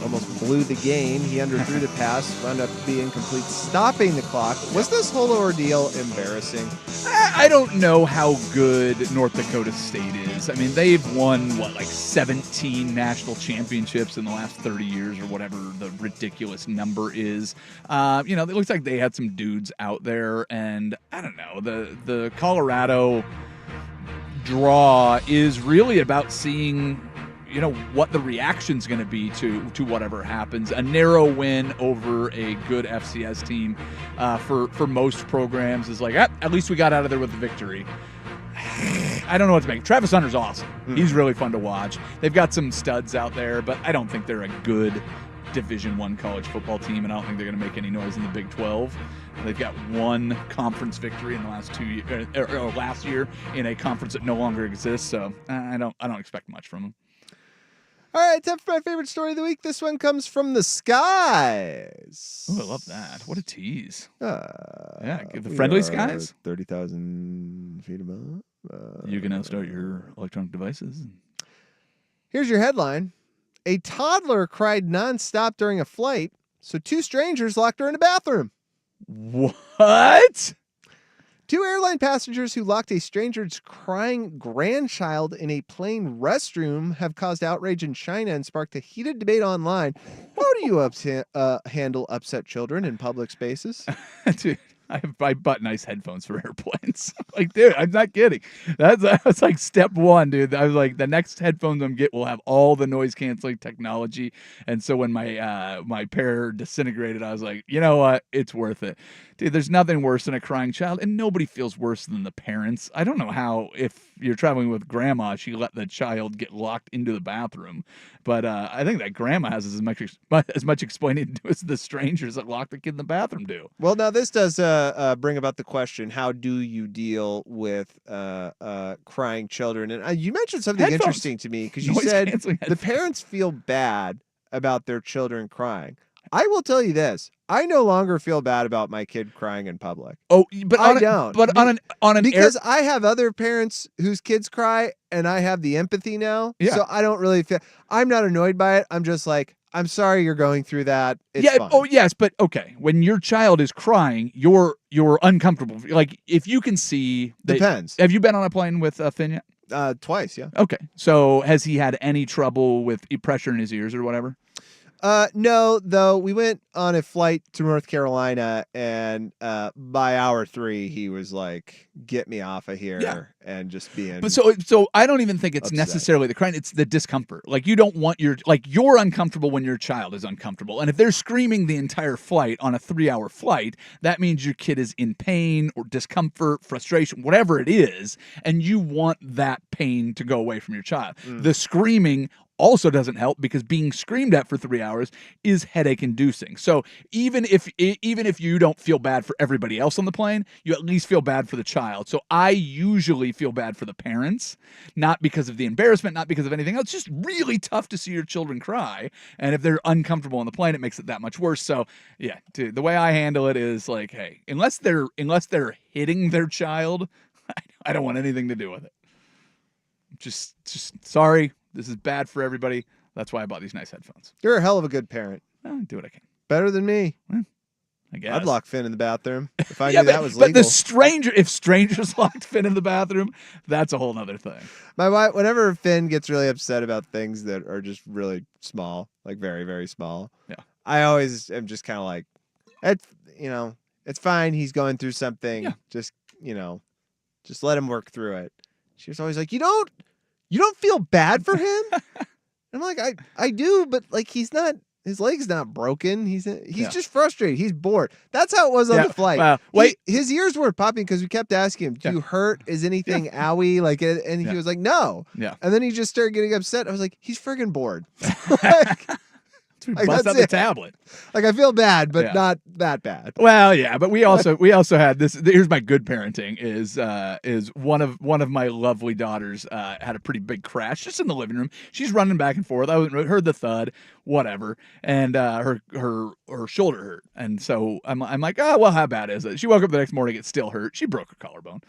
Speaker 1: almost blew the game. He underthrew the pass, wound up being incomplete, stopping the clock. Was this whole ordeal embarrassing?
Speaker 2: I don't know how good North Dakota State is. I mean, they've won, 17 national championships in the last 30 years or whatever the ridiculous number is. It looks like they had some dudes out there, and I don't know, the Colorado draw is really about seeing what the reaction's going to be to whatever happens. A narrow win over a good FCS team for most programs is like, at least we got out of there with the victory. I don't know what to make. Travis Hunter's awesome. He's really fun to watch. They've got some studs out there, but I don't think they're a good Division I college football team, and I don't think they're going to make any noise in the Big 12. They've got one conference victory in the last 2 years, or last year in a conference that no longer exists. So I don't expect much from them.
Speaker 1: All right, time for my favorite story of the week. This one comes from the skies.
Speaker 2: Oh, I love that. What a tease. Yeah, the
Speaker 1: We
Speaker 2: friendly
Speaker 1: are
Speaker 2: skies.
Speaker 1: 30,000 feet above.
Speaker 2: You can now start your electronic devices.
Speaker 1: Here's your headline. A toddler cried nonstop during a flight, so 2 strangers locked her in a bathroom.
Speaker 2: What?
Speaker 1: 2 airline passengers who locked a stranger's crying grandchild in a plane restroom have caused outrage in China and sparked a heated debate online. How do you handle upset children in public spaces?
Speaker 2: Dude, I bought nice headphones for airplanes. Like, dude, I'm not kidding. That's like step one, dude. I was like, the next headphones I'm get will have all the noise canceling technology. And so when my pair disintegrated, I was like, you know what? It's worth it. Dude, there's nothing worse than a crying child, and nobody feels worse than the parents. I don't know how, if you're traveling with grandma, she let the child get locked into the bathroom. But I think that grandma has as much explaining to do as the strangers that locked the kid in the bathroom do.
Speaker 1: Well, now this does bring about the question, how do you deal with crying children? And you mentioned something
Speaker 2: Headphones.
Speaker 1: Interesting to me, because you
Speaker 2: Noise
Speaker 1: said
Speaker 2: canceling
Speaker 1: the
Speaker 2: headphones.
Speaker 1: parents feel bad about their children crying. I will tell you this. I no longer feel bad about my kid crying in public.
Speaker 2: Oh, but
Speaker 1: I don't.
Speaker 2: But on an
Speaker 1: Because I have other parents whose kids cry, and I have the empathy now.
Speaker 2: Yeah.
Speaker 1: So I don't really feel, I'm not annoyed by it. I'm just like, I'm sorry you're going through that. It's fine.
Speaker 2: Oh yes, but okay. When your child is crying, you're uncomfortable. Like, if you can see that,
Speaker 1: Depends.
Speaker 2: Have you been on a plane with Finn yet?
Speaker 1: Twice, yeah.
Speaker 2: Okay. So has he had any trouble with pressure in his ears or whatever?
Speaker 1: No, though we went on a flight to North Carolina, and by hour 3, he was like, "Get me off of here," and just being.
Speaker 2: But so I don't even think it's
Speaker 1: upset.
Speaker 2: necessarily the crying; it's the discomfort. Like, you don't want you're uncomfortable when your child is uncomfortable, and if they're screaming the entire flight on a 3-hour flight, that means your kid is in pain or discomfort, frustration, whatever it is, and you want that pain to go away from your child. The screaming also doesn't help, because being screamed at for 3 hours is headache inducing. So even if you don't feel bad for everybody else on the plane, you at least feel bad for the child. So I usually feel bad for the parents, not because of the embarrassment, not because of anything else. It's just really tough to see your children cry, and if they're uncomfortable on the plane, it makes it that much worse. So yeah, dude, the way I handle it is like, hey, unless they're hitting their child, I don't want anything to do with it. Just sorry. This is bad for everybody. That's why I bought these nice headphones.
Speaker 1: You're a hell of a good parent.
Speaker 2: Do what I can.
Speaker 1: Better than me.
Speaker 2: I guess.
Speaker 1: I'd lock Finn in the bathroom if I
Speaker 2: Yeah,
Speaker 1: knew that was legal.
Speaker 2: But if strangers locked Finn in the bathroom, that's a whole nother thing.
Speaker 1: My wife, whenever Finn gets really upset about things that are just really small, like very, very small, I always am just kind of like, it's fine. He's going through something.
Speaker 2: Yeah.
Speaker 1: Just let him work through it. She was always like, you don't feel bad for him? I'm like, I do, but like, he's not His leg's not broken. He's
Speaker 2: Yeah.
Speaker 1: just frustrated. He's bored. That's how it was on
Speaker 2: Yeah,
Speaker 1: the flight.
Speaker 2: well, wait.
Speaker 1: His ears weren't popping because we kept asking him, "Do you hurt? Is anything owie?" Like, and
Speaker 2: Yeah.
Speaker 1: he was like, "No."
Speaker 2: Yeah.
Speaker 1: And then he just started getting upset. I was like, "He's friggin' bored."
Speaker 2: Bust out the tablet.
Speaker 1: Like, I feel bad, but
Speaker 2: Yeah.
Speaker 1: not that bad.
Speaker 2: Well, yeah, but we also had this. Here's my good parenting: is one of my lovely daughters had a pretty big crash just in the living room. She's running back and forth. I heard the thud, whatever, and her shoulder hurt, and so I'm like, oh well, how bad is it? She woke up the next morning, it still hurt. She broke her collarbone.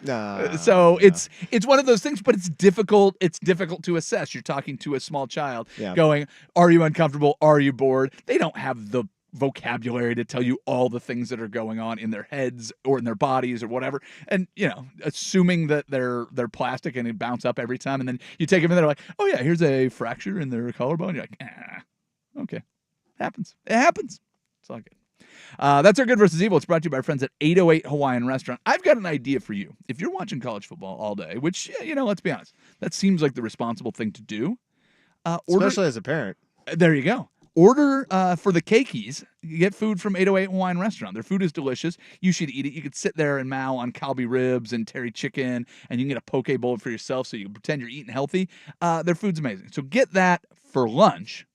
Speaker 2: So it's one of those things, but it's difficult. It's difficult to assess. You're talking to a small child, going, "Are you uncomfortable? Are you bored?" They don't have the vocabulary to tell you all the things that are going on in their heads or in their bodies or whatever. And, assuming that they're plastic and it bounce up every time. And then you take them in, they're like, oh yeah, here's a fracture in their collarbone. You're like, okay. Happens. It happens. It's all good. That's our Good versus Evil. It's brought to you by our friends at 808 Hawaiian Restaurant. I've got an idea for you. If you're watching college football all day, which, let's be honest, that seems like the responsible thing to do.
Speaker 1: Especially as a parent.
Speaker 2: There you go. Order for the keikis. You get food from 808 Hawaiian Restaurant. Their food is delicious. You should eat it. You could sit there and mow on kalbi ribs and terry chicken, and you can get a poke bowl for yourself so you can pretend you're eating healthy. Their food's amazing. So get that for lunch.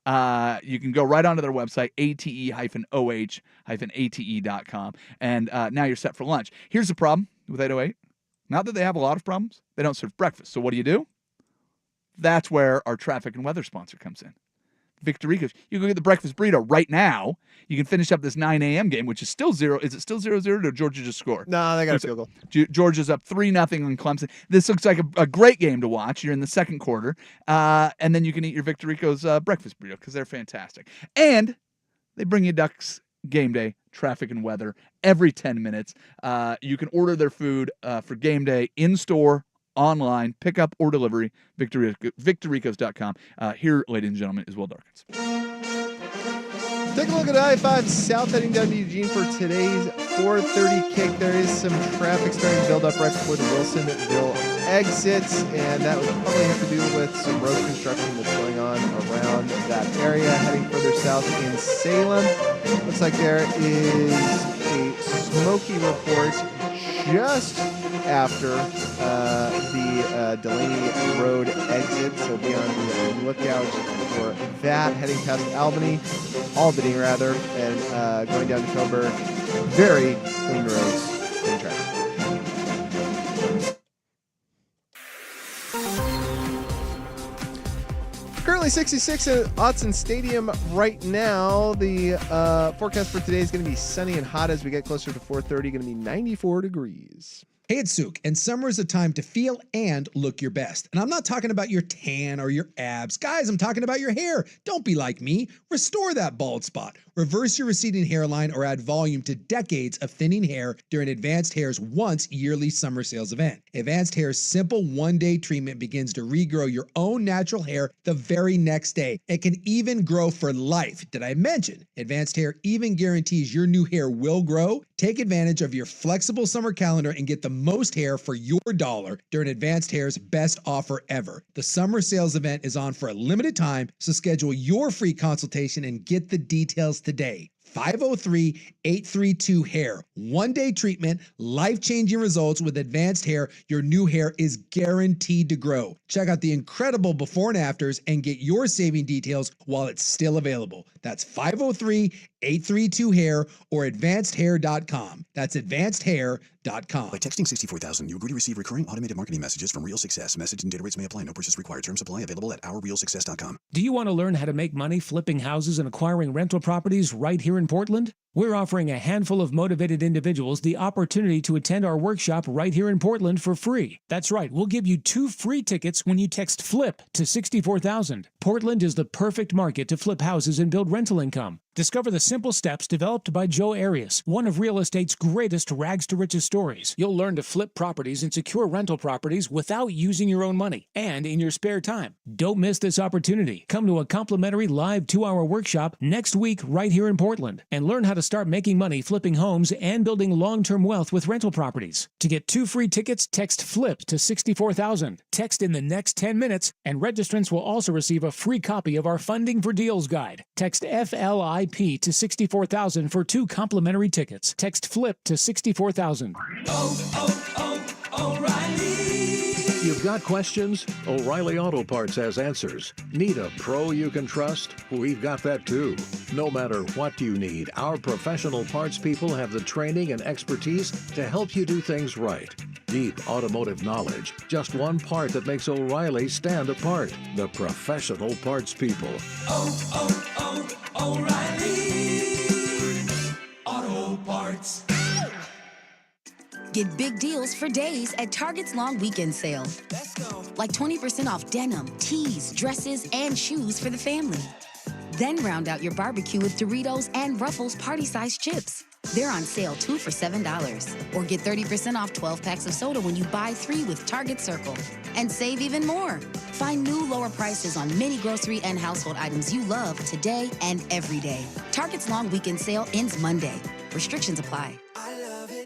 Speaker 2: You can go right onto their website, ate-oh-ate.com, and now you're set for lunch. Here's the problem with 808. Not that they have a lot of problems. They don't serve breakfast. So what do? That's where our traffic and weather sponsor comes in. Victoricos. You can go get the breakfast burrito right now. You can finish up this 9 a.m. game, which is still 0. Is it still 0-0? Did Georgia just score?
Speaker 1: No, they got a field goal.
Speaker 2: Georgia's up 3-0 on Clemson. This looks like a great game to watch. You're in the second quarter. And then you can eat your Victoricos breakfast burrito because they're fantastic. And they bring you Ducks game day, traffic and weather every 10 minutes. You can order their food for game day in-store, online, pickup or delivery, Victoricos.com. Here, ladies and gentlemen, is Will Darkins.
Speaker 1: Take a look at I-5 South heading down to Eugene for today's 4:30 kick. There is some traffic starting to build up right before the Wilsonville exits, and that would probably have to do with some road construction that's going on around that area. Heading further south in Salem, looks like there is a smoky report just after the Delaney Road exit, so be on the lookout for that. Heading past Albany, rather, and going down to Coburg. Very clean roads, clean traffic. Currently 66 at Autzen Stadium right now. The forecast for today is going to be sunny and hot as we get closer to 4:30. Going to be 94 degrees.
Speaker 5: Hey, it's Sook, and summer is a time to feel and look your best. And I'm not talking about your tan or your abs. Guys, I'm talking about your hair. Don't be like me. Restore that bald spot. Reverse your receding hairline or add volume to decades of thinning hair during Advanced Hair's once-yearly summer sales event. Advanced Hair's simple one-day treatment begins to regrow your own natural hair the very next day. It can even grow for life. Did I mention? Advanced Hair even guarantees your new hair will grow. Take advantage of your flexible summer calendar and get the most hair for your dollar during Advanced Hair's best offer ever. The summer sales event is on for a limited time, so schedule your free consultation and get the details today. 503-832-HAIR. One-day treatment, life-changing results with Advanced Hair. Your new hair is guaranteed to grow. Check out the incredible before and afters and get your saving details while it's still available. That's 503-832-HAIR or advancedhair.com. That's advancedhair.com.
Speaker 6: By texting 64000, you agree to receive recurring automated marketing messages from Real Success. Message and data rates may apply. No purchase required. Terms apply. Available at ourrealsuccess.com.
Speaker 7: Do you want to learn how to make money flipping houses and acquiring rental properties right here in Portland? We're offering a handful of motivated individuals the opportunity to attend our workshop right here in Portland for free. That's right, we'll give you 2 free tickets when you text FLIP to 64000. Portland is the perfect market to flip houses and build rental income. Discover the simple steps developed by Joe Arias, one of real estate's greatest rags to riches stories. You'll learn to flip properties and secure rental properties without using your own money and in your spare time. Don't miss this opportunity. Come to a complimentary live 2-hour workshop next week right here in Portland and learn how to start making money flipping homes and building long-term wealth with rental properties. To get 2 free tickets, text FLIP to 64,000. Text in the next 10 minutes, and registrants will also receive a free copy of our Funding for Deals guide. Text FLIP to 64,000 for 2 complimentary tickets. Text FLIP to 64,000.
Speaker 8: O'Reilly. You've got questions? O'Reilly Auto Parts has answers. Need a pro you can trust? We've got that too. No matter what you need, our professional parts people have the training and expertise to help you do things right. Deep automotive knowledge. Just one part that makes O'Reilly stand apart. The professional parts people.
Speaker 9: O'Reilly Auto Parts.
Speaker 10: Get big deals for days at Target's long weekend sale.
Speaker 9: Let's go.
Speaker 10: Like 20% off denim, tees, dresses, and shoes for the family. Then round out your barbecue with Doritos and Ruffles party-sized chips. They're on sale 2 for $7. Or get 30% off 12 packs of soda when you buy 3 with Target Circle. And save even more. Find new lower prices on many grocery and household items you love today and every day. Target's long weekend sale ends Monday. Restrictions apply.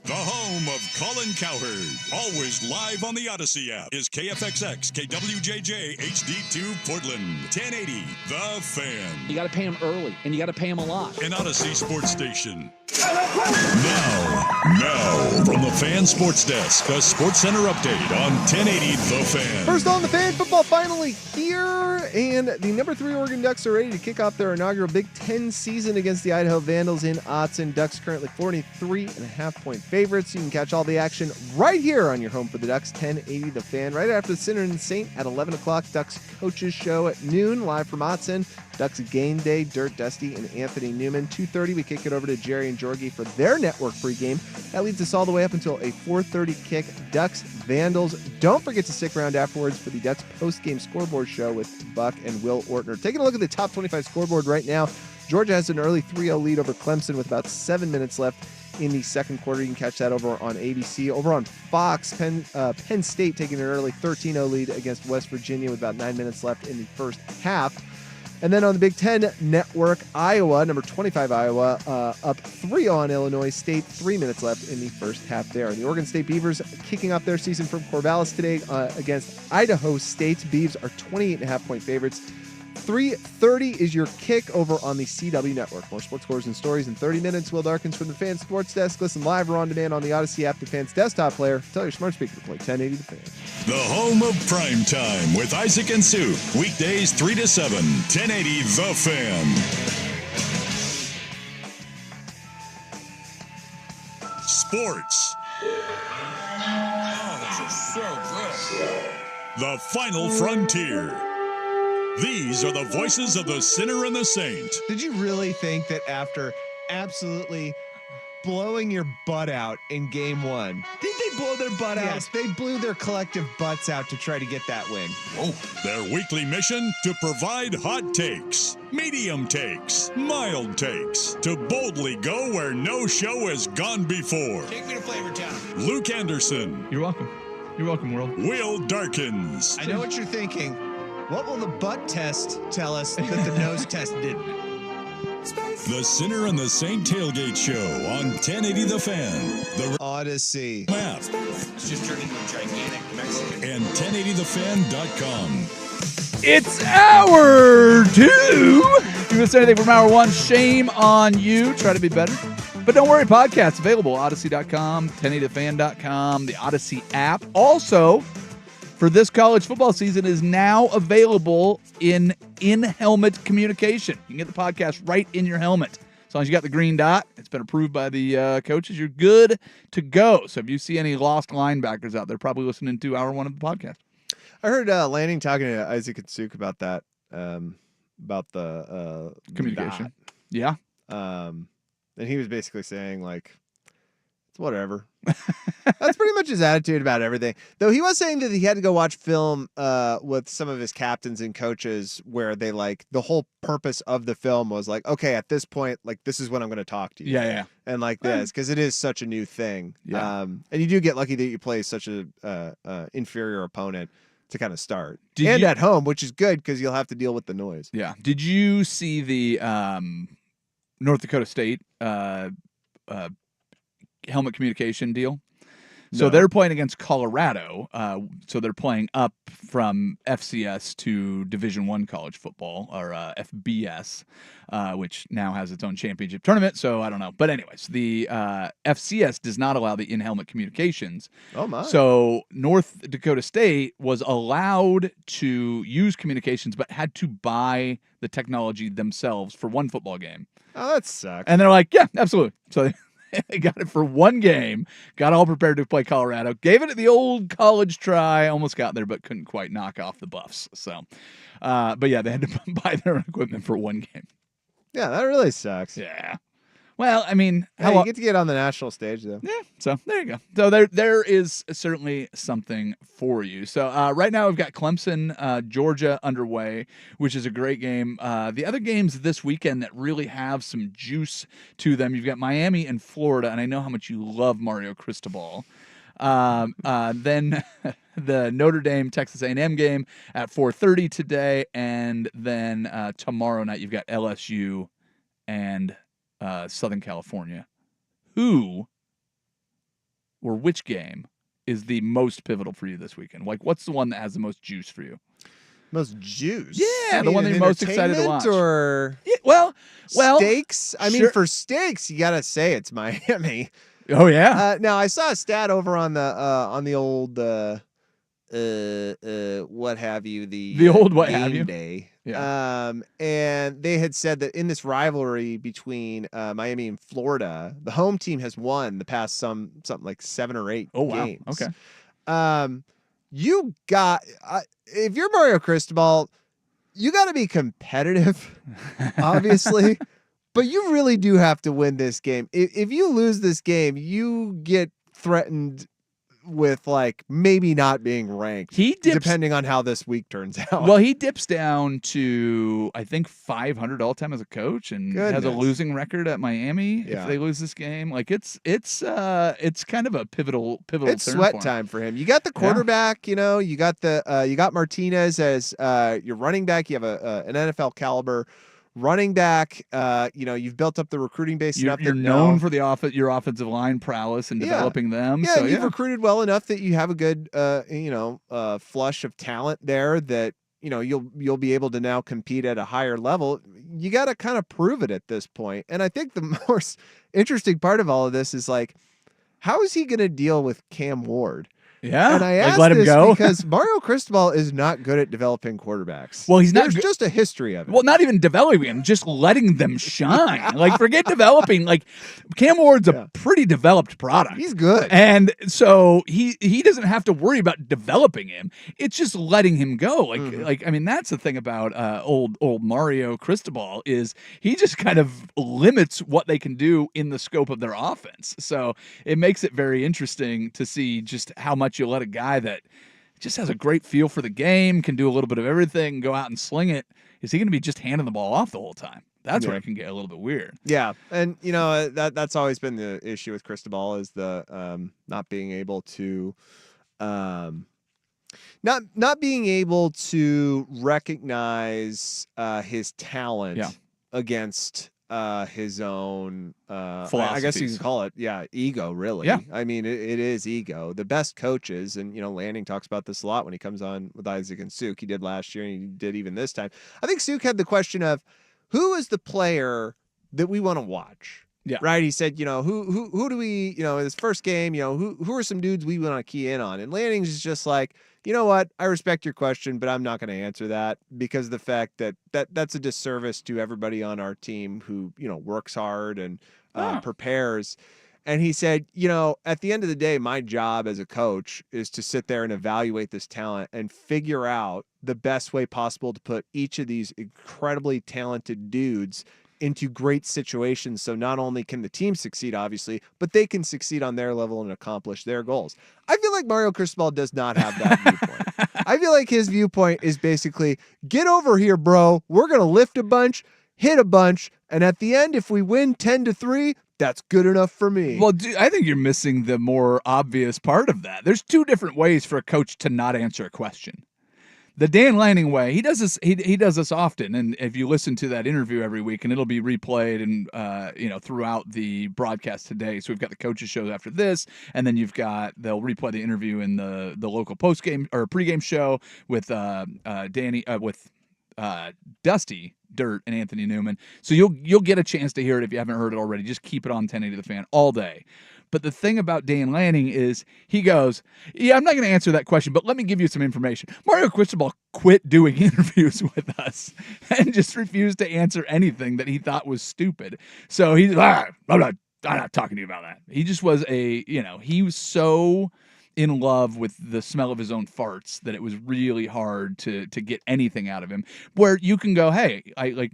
Speaker 11: The home of Colin Cowherd, always live on the Odyssey app, is KFXX KWJJ HD2 Portland, 1080 The Fan.
Speaker 12: You got to pay them early, and you got to pay them a lot.
Speaker 11: An Odyssey sports station. Now, from the Fan Sports Desk, a Sports Center update on 1080 The Fan.
Speaker 1: First on the Fan, football finally here, and the number 3 Oregon Ducks are ready to kick off their inaugural Big Ten season against the Idaho Vandals in Autzen. Ducks currently 43.5-point favorites. You can catch all the action right here on your home for the Ducks, 1080 The Fan. Right after the Sinner and Saint at 11 o'clock, Ducks Coaches Show at noon, live from Autzen. Ducks Game Day, Dirt Dusty, and Anthony Newman. 2:30, we kick it over to Jerry and Jorgie for their network pregame. That leads us all the way up until a 4:30 kick. Ducks Vandals. Don't forget to stick around afterwards for the Ducks post-game scoreboard show with Buck and Will Ortner. Taking a look at the top 25 scoreboard right now, Georgia has an early 3-0 lead over Clemson with about 7 minutes left in the second quarter. You can catch that over on ABC. Over on Fox, Penn State taking an early 13-0 lead against West Virginia with about 9 minutes left in the first half. And then on the Big Ten Network, Iowa, number 25 Iowa, up 3-0 on Illinois State. 3 minutes left in the first half there. The Oregon State Beavers kicking off their season from Corvallis today against Idaho State. Beavs are 28.5-point favorites. 3:30 is your kick over on the CW Network. More sports scores and stories in 30 minutes. Will Darkins from the Fan Sports Desk. Listen live or on demand on the Odyssey app, the Fan's desktop player. Tell your smart speaker to play 1080 The Fan.
Speaker 11: The home of Primetime with Isaac and Sue. Weekdays 3 to 7, 1080 The Fan. Sports. Oh, this is so good. The Final Frontier. These are the voices of the sinner and the saint.
Speaker 1: Did you really think that after absolutely blowing your butt out in game 1, did they blow their butt out? Yes, they blew their collective butts out to try to get that win.
Speaker 11: Oh, their weekly mission to provide hot takes, medium takes, mild takes, to boldly go where no show has gone before.
Speaker 9: Take me to Flavor Town.
Speaker 11: Luke Anderson.
Speaker 2: You're welcome. You're welcome, world.
Speaker 11: Will Darkins.
Speaker 1: I know what you're thinking. What will the butt test tell us that the nose test didn't?
Speaker 11: The Sinner and the Saint Tailgate Show on 1080 The Fan. The
Speaker 1: Odyssey
Speaker 11: map.
Speaker 9: It's just turning into a gigantic Mexican.
Speaker 11: And 1080thefan.com.
Speaker 2: It's hour 2. If you missed anything from hour 1, shame on you. Try to be better. But don't worry, podcasts available. Odyssey.com, 1080thefan.com, the Odyssey app. Also, for this college football season is now available in-helmet communication. You can get the podcast right in your helmet. As long as you got the green dot, it's been approved by the coaches, you're good to go. So if you see any lost linebackers out there, probably listening to hour 1 of the podcast.
Speaker 1: I heard Lanning talking to Isaac and Suk about that, about the
Speaker 2: communication. Yeah.
Speaker 1: And he was basically saying, like, It's whatever. That's pretty much his attitude about everything. Though he was saying that he had to go watch film with some of his captains and coaches where they like the whole purpose of the film was like, okay, at this point, like this is when I'm going to talk to you.
Speaker 2: Yeah.
Speaker 1: And like this, because it is such a new thing.
Speaker 2: Yeah.
Speaker 1: And you do get lucky that you play such a inferior opponent to kind of start.
Speaker 2: Did you-
Speaker 1: at home, which is good because you'll have to deal with the noise.
Speaker 2: Yeah. Did you see the North Dakota State helmet communication deal? So
Speaker 1: No.
Speaker 2: they're playing against Colorado. So they're playing up from FCS to Division I college football, or FBS, which now has its own championship tournament. So I don't know. But anyways, the FCS does not allow the in-helmet communications.
Speaker 1: Oh, my.
Speaker 2: So North Dakota State was allowed to use communications, but had to buy the technology themselves for one football game.
Speaker 1: Oh, that sucks.
Speaker 2: And they're like, yeah, absolutely. So they got it for one game, got all prepared to play Colorado, gave it the old college try, almost got there, but couldn't quite knock off the Buffs. So, but yeah, they had to buy their own equipment for one game.
Speaker 1: Yeah, that really sucks.
Speaker 2: Yeah. Well, I mean,
Speaker 1: Yeah, you get to get on the national stage, though.
Speaker 2: Yeah, so there you go. So there is certainly something for you. So right now we've got Clemson, Georgia underway, which is a great game. The other games this weekend that really have some juice to them, you've got Miami and Florida, and I know how much you love Mario Cristobal. Then the Notre Dame Texas A&M game at 4:30 today, and then tomorrow night you've got LSU and Southern California. Who or which game is the most pivotal for you this weekend? Like, what's the one that has the most juice for you?
Speaker 1: Most juice?
Speaker 2: Yeah, the one that you're most excited to watch.
Speaker 1: Or
Speaker 2: yeah, well,
Speaker 1: stakes? I mean,
Speaker 2: sure.
Speaker 1: for stakes, you got to say it's Miami.
Speaker 2: Oh, yeah.
Speaker 1: Now, I saw a stat over on the old what have you, the
Speaker 2: old what
Speaker 1: game
Speaker 2: have you
Speaker 1: day.
Speaker 2: Yeah.
Speaker 1: And they had said that in this rivalry between Miami and Florida, the home team has won the past something like 7 or 8 games.
Speaker 2: Okay.
Speaker 1: You got if you're Mario Cristobal, you got to be competitive, obviously. But you really do have to win this game. If you lose this game, you get threatened with like maybe not being ranked. Depending on how this week turns out.
Speaker 2: Well, he dips down to I think 500 all time as a coach, and has a losing record at Miami. If they lose this game, like it's kind of a pivotal.
Speaker 1: It's
Speaker 2: turn
Speaker 1: sweat
Speaker 2: for him.
Speaker 1: time for him. You got the quarterback. You know, you got Martinez as your running back. You have an NFL caliber running back. You've built up the recruiting base enough.
Speaker 2: You're known for your offensive line prowess and developing them.
Speaker 1: Yeah,
Speaker 2: so,
Speaker 1: you've recruited well enough that you have a good, flush of talent there that you'll be able to now compete at a higher level. You got to kind of prove it at this point. And I think the most interesting part of all of this is like, how is he going to deal with Cam Ward?
Speaker 2: Yeah,
Speaker 1: and I asked
Speaker 2: let him
Speaker 1: this
Speaker 2: go
Speaker 1: because Mario Cristobal is not good at developing quarterbacks.
Speaker 2: Well, he's not.
Speaker 1: There's just a history of it.
Speaker 2: Well, not even developing them, just letting them shine. Like, forget developing. Like, Cam Ward's a pretty developed product.
Speaker 1: He's good,
Speaker 2: and so he doesn't have to worry about developing him. It's just letting him go. Like I mean, that's the thing about old Mario Cristobal is he just kind of limits what they can do in the scope of their offense. So it makes it very interesting to see just how much you let a guy that just has a great feel for the game, can do a little bit of everything, go out and sling it. Is he going to be just handing the ball off the whole time? That's where it can get a little bit weird.
Speaker 1: Yeah, and that's always been the issue with Cristobal is the not being able to not being able to recognize his talent against his own I guess you can call it ego, really. I mean it is ego. The best coaches, and Lanning talks about this a lot when he comes on with Isaac and Suk. He did last year and he did even this time. I think Suk had the question of who is the player that we want to watch.
Speaker 2: Yeah.
Speaker 1: Right. He said, who do we, in his first game, who are some dudes we want to key in on? And Lanning's is just like, you know what? I respect your question, but I'm not going to answer that because of the fact that that's a disservice to everybody on our team who, works hard and prepares. And he said, at the end of the day, my job as a coach is to sit there and evaluate this talent and figure out the best way possible to put each of these incredibly talented dudes into great situations. So not only can the team succeed, obviously, but they can succeed on their level and accomplish their goals. I feel like Mario Cristobal does not have that viewpoint. I feel like his viewpoint is basically, get over here, bro. We're going to lift a bunch, hit a bunch, and at the end, if we win 10-3, that's good enough for me.
Speaker 2: Well, I think you're missing the more obvious part of that. There's two different ways for a coach to not answer a question. The Dan Lanning way, he does this. He does this often, and if you listen to that interview every week, and it'll be replayed and throughout the broadcast today. So we've got the coaches show after this, and then they'll replay the interview in the local post game or pregame show with Dusty Dirt and Anthony Newman. So you'll get a chance to hear it if you haven't heard it already. Just keep it on 1080 The Fan all day. But the thing about Dan Lanning is he goes, yeah, I'm not going to answer that question, but let me give you some information. Mario Cristobal quit doing interviews with us and just refused to answer anything that he thought was stupid. So he's I'm not talking to you about that. He just was he was so in love with the smell of his own farts that it was really hard to get anything out of him. Where you can go, hey, I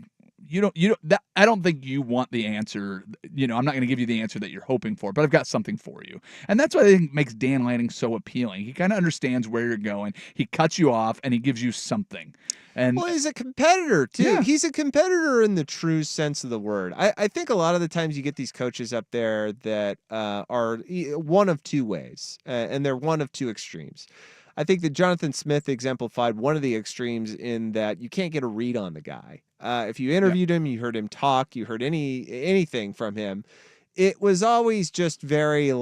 Speaker 2: don't think you want the answer. I'm not going to give you the answer that you're hoping for, but I've got something for you. And that's what I think makes Dan Lanning so appealing. He kind of understands where you're going. He cuts you off and he gives you something. And
Speaker 1: well, he's a competitor too.
Speaker 2: Yeah.
Speaker 1: He's a competitor in the true sense of the word. I think a lot of the times you get these coaches up there that are one of two ways, and they're one of two extremes. I think that Jonathan Smith exemplified one of the extremes in that you can't get a read on the guy. If you interviewed him, you heard him talk, you heard anything from him, it was always just very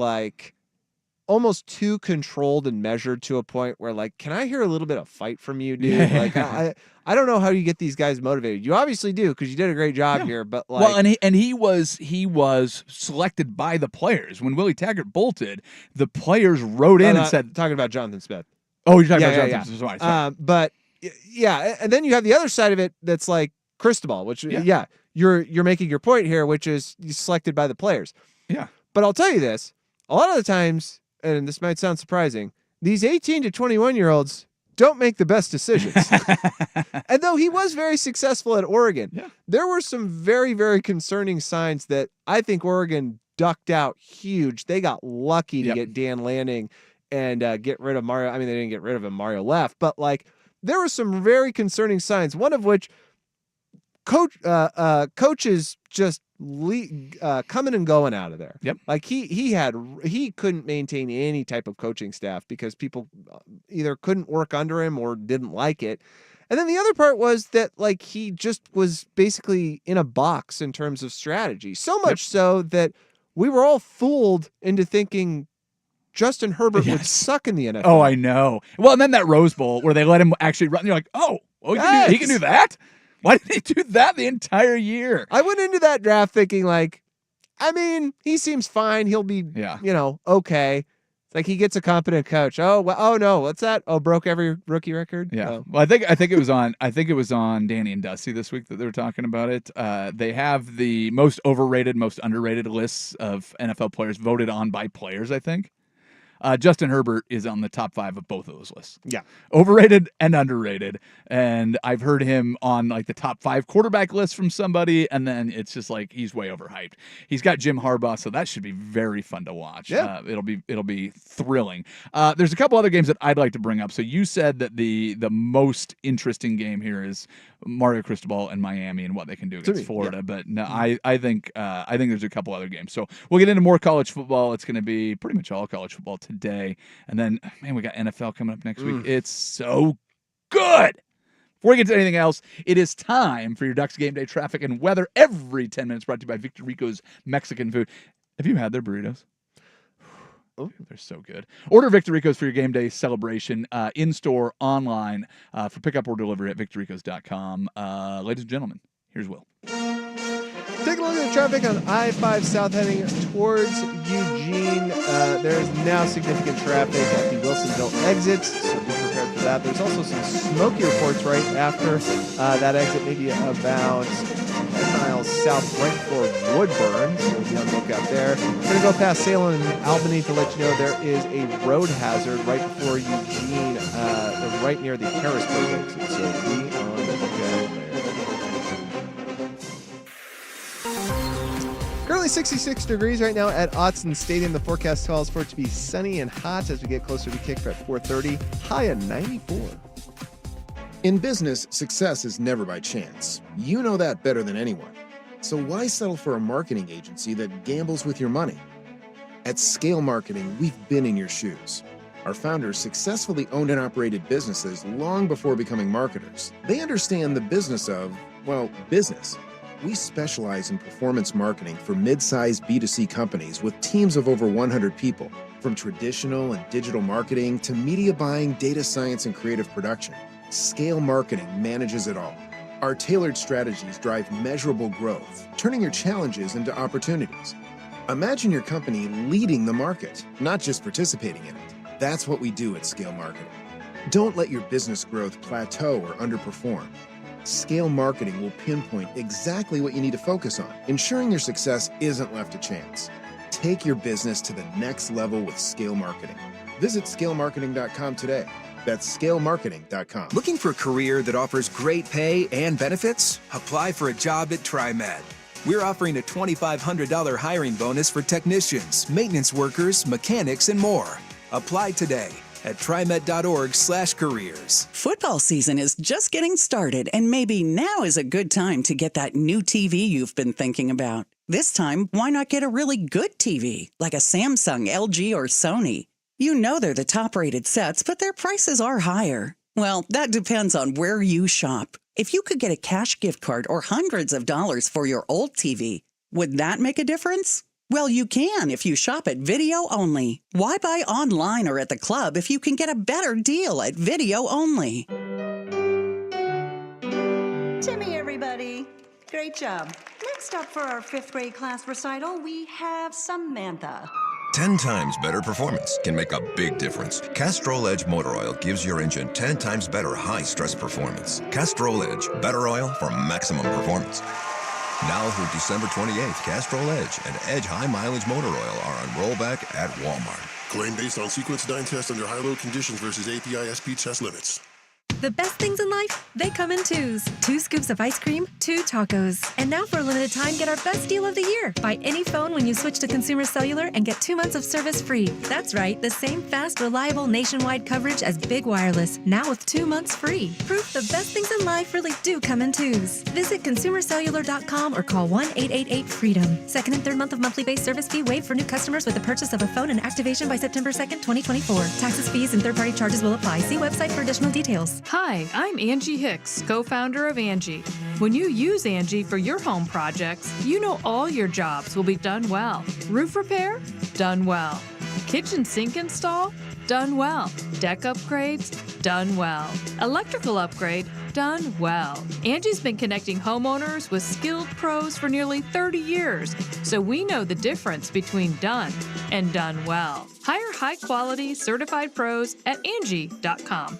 Speaker 1: almost too controlled and measured to a point where can I hear a little bit of fight from you, dude?
Speaker 2: Yeah.
Speaker 1: I don't know how you get these guys motivated. You obviously do because you did a great job here, but
Speaker 2: he was selected by the players. When Willie Taggart bolted, the players wrote in and said,
Speaker 1: talking about Jonathan Smith.
Speaker 2: Oh, you're talking about Jonathan Smith. Sorry.
Speaker 1: But yeah, and then you have the other side of it that's like Cristobal, which you're making your point here, which is selected by the players.
Speaker 2: Yeah.
Speaker 1: But I'll tell you this, a lot of the times, and this might sound surprising, these 18 to 21-year-olds don't make the best decisions. And though he was very successful at Oregon, there were some very, very concerning signs that I think Oregon ducked out huge. They got lucky to get Dan Lanning and get rid of Mario. I mean, they didn't get rid of him. Mario left. But, there were some very concerning signs, one of which coaches just coming and going out of there.
Speaker 2: Yep.
Speaker 1: He couldn't maintain any type of coaching staff because people either couldn't work under him or didn't like it. And then the other part was that he just was basically in a box in terms of strategy. So much so that we were all fooled into thinking Justin Herbert would suck in the NFL.
Speaker 2: Oh, I know. Well, and then that Rose Bowl where they let him actually run. You're like, he can do that? Why did he do that the entire year?
Speaker 1: I went into that draft thinking he seems fine. He'll be, okay. It's he gets a competent coach. Oh no, what's that? Oh, broke every rookie record.
Speaker 2: Yeah.
Speaker 1: Oh.
Speaker 2: Well, I think it was on Danny and Dusty this week that they were talking about it. They have the most overrated, most underrated lists of NFL players voted on by players, I think. Justin Herbert is on the top 5 of both of those lists.
Speaker 1: Yeah.
Speaker 2: Overrated and underrated. And I've heard him on the top 5 quarterback list from somebody, and then it's just he's way overhyped. He's got Jim Harbaugh, so that should be very fun to watch.
Speaker 1: Yeah.
Speaker 2: It'll be thrilling. There's a couple other games that I'd like to bring up. So you said that the most interesting game here is Mario Cristobal and Miami and what they can do against Florida. Yeah. But no, I think there's a couple other games. So we'll get into more college football. It's going to be pretty much all college football today. And then, we got NFL coming up next week. It's so good. Before we get to anything else, it is time for your Ducks game day traffic and weather every 10 minutes, brought to you by Victor Rico's Mexican Food. Have you had their burritos? Oh, they're so good. Order Victor Rico's for your game day celebration in-store, online, for pickup or delivery at victorricos.com. Ladies and gentlemen, here's Will.
Speaker 1: Take a look at the traffic on I-5 South heading towards Eugene. There's now significant traffic at the Wilsonville exits, so be prepared for that. There's also some smoky reports right after that exit, maybe about 10 miles south right before Woodburn, so be on the lookout there. We're going to go past Salem and Albany to let you know there is a road hazard right before Eugene, right near the Harrisburg exit, so be on the lookout there. only 66 degrees right now at Autzen Stadium. The forecast calls for it to be sunny and hot as we get closer to kick at 4:30. High of 94.
Speaker 13: In business, success is never by chance. You know that better than anyone. So why settle for a marketing agency that gambles with your money? At Scale Marketing, we've been in your shoes. Our founders successfully owned and operated businesses long before becoming marketers. They understand the business of, well, business. We specialize in performance marketing for mid-sized B2C companies with teams of over 100 people, from traditional and digital marketing to media buying, data science, and creative production. Scale Marketing manages it all. Our tailored strategies drive measurable growth, turning your challenges into opportunities. Imagine your company leading the market, not just participating in it. That's what we do at Scale Marketing. Don't let your business growth plateau or underperform. Scale Marketing will pinpoint exactly what you need to focus on, ensuring your success isn't left to chance. Take your business to the next level with Scale Marketing. Visit scalemarketing.com today. That's scalemarketing.com.
Speaker 14: Looking for a career that offers great pay and benefits? Apply for a job at TriMet. We're offering a $2,500 hiring bonus for technicians, maintenance workers, mechanics, and more. Apply today at trimet.org/careers.
Speaker 15: Football season is just getting started, and maybe now is a good time to get that new TV you've been thinking about. This time, why not get a really good TV, like a Samsung, LG, or Sony? You know they're the top-rated sets, but their prices are higher. Well, that depends on where you shop. If you could get a cash gift card or hundreds of dollars for your old TV, would that make a difference? Well, you can if you shop at Video Only. Why buy online or at the club if you can get a better deal at Video Only?
Speaker 16: Timmy, everybody. Great job. Next up for our 5th grade class recital, we have Samantha.
Speaker 17: 10 times better performance can make a big difference. Castrol Edge Motor Oil gives your engine 10 times better high-stress performance. Castrol Edge, better oil for maximum performance. Now through December 28th, Castrol Edge and Edge High Mileage Motor Oil are on rollback at Walmart.
Speaker 18: Claim based on sequence 9 test under high-load conditions versus API SP test limits.
Speaker 19: The best things in life, they come in twos. 2 scoops of ice cream, 2 tacos. And now for a limited time, get our best deal of the year. Buy any phone when you switch to Consumer Cellular and get 2 months of service free. That's right, the same fast, reliable nationwide coverage as Big Wireless, now with 2 months free. Proof the best things in life really do come in twos. Visit consumercellular.com or call 1-888-FREEDOM. Second and third month of monthly base service fee waived for new customers with the purchase of a phone and activation by September 2nd, 2024. Taxes, fees, and third-party charges will apply. See website for additional details.
Speaker 20: Hi, I'm Angie Hicks, co-founder of Angie. When you use Angie for your home projects, you know all your jobs will be done well. Roof repair? Done well. Kitchen sink install? Done well. Deck upgrades? Done well. Electrical upgrade? Done well. Angie's been connecting homeowners with skilled pros for nearly 30 years, so we know the difference between done and done well. Hire high-quality, certified pros at Angie.com.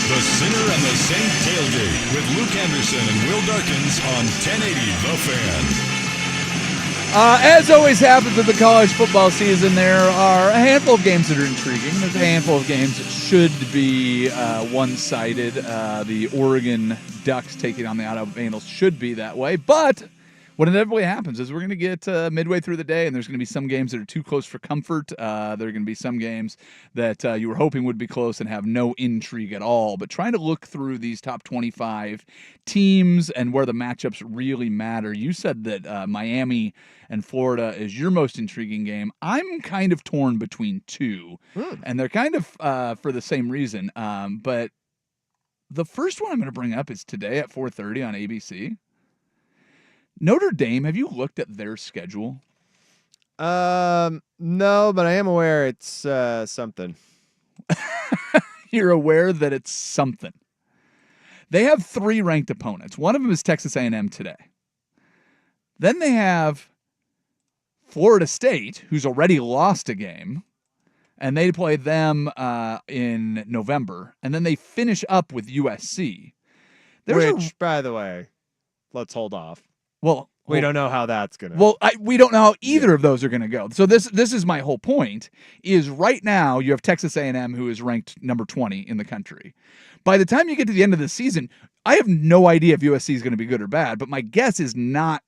Speaker 11: The Sinner and the Saint Tailgate with Luke Anderson and Will Darkins on 1080 The Fan.
Speaker 2: As always happens with the college football season, there are a handful of games that are intriguing. There's a handful of games that should be one-sided. The Oregon Ducks taking on the Idaho Vandals should be that way, but what inevitably happens is we're going to get midway through the day, and there's going to be some games that are too close for comfort. There are going to be some games that you were hoping would be close and have no intrigue at all. But trying to look through these top 25 teams and where the matchups really matter, you said that Miami and Florida is your most intriguing game. I'm kind of torn between two, and they're kind of for the same reason. But the first one I'm going to bring up is today at 4:30 on ABC. Notre Dame, have you looked at their schedule?
Speaker 1: No, but I am aware it's something.
Speaker 2: You're aware that it's something. They have 3 ranked opponents. One of them is Texas A&M today. Then they have Florida State, who's already lost a game, and they play them in November. And then they finish up with USC.
Speaker 1: Which, by the way, let's hold off.
Speaker 2: Well,
Speaker 1: We don't know how that's going to.
Speaker 2: Well, we don't know how either of those are going to go. So this is my whole point. Is right now you have Texas A&M, who is ranked number 20 in the country. By the time you get to the end of the season, I have no idea if USC is going to be good or bad. But my guess is not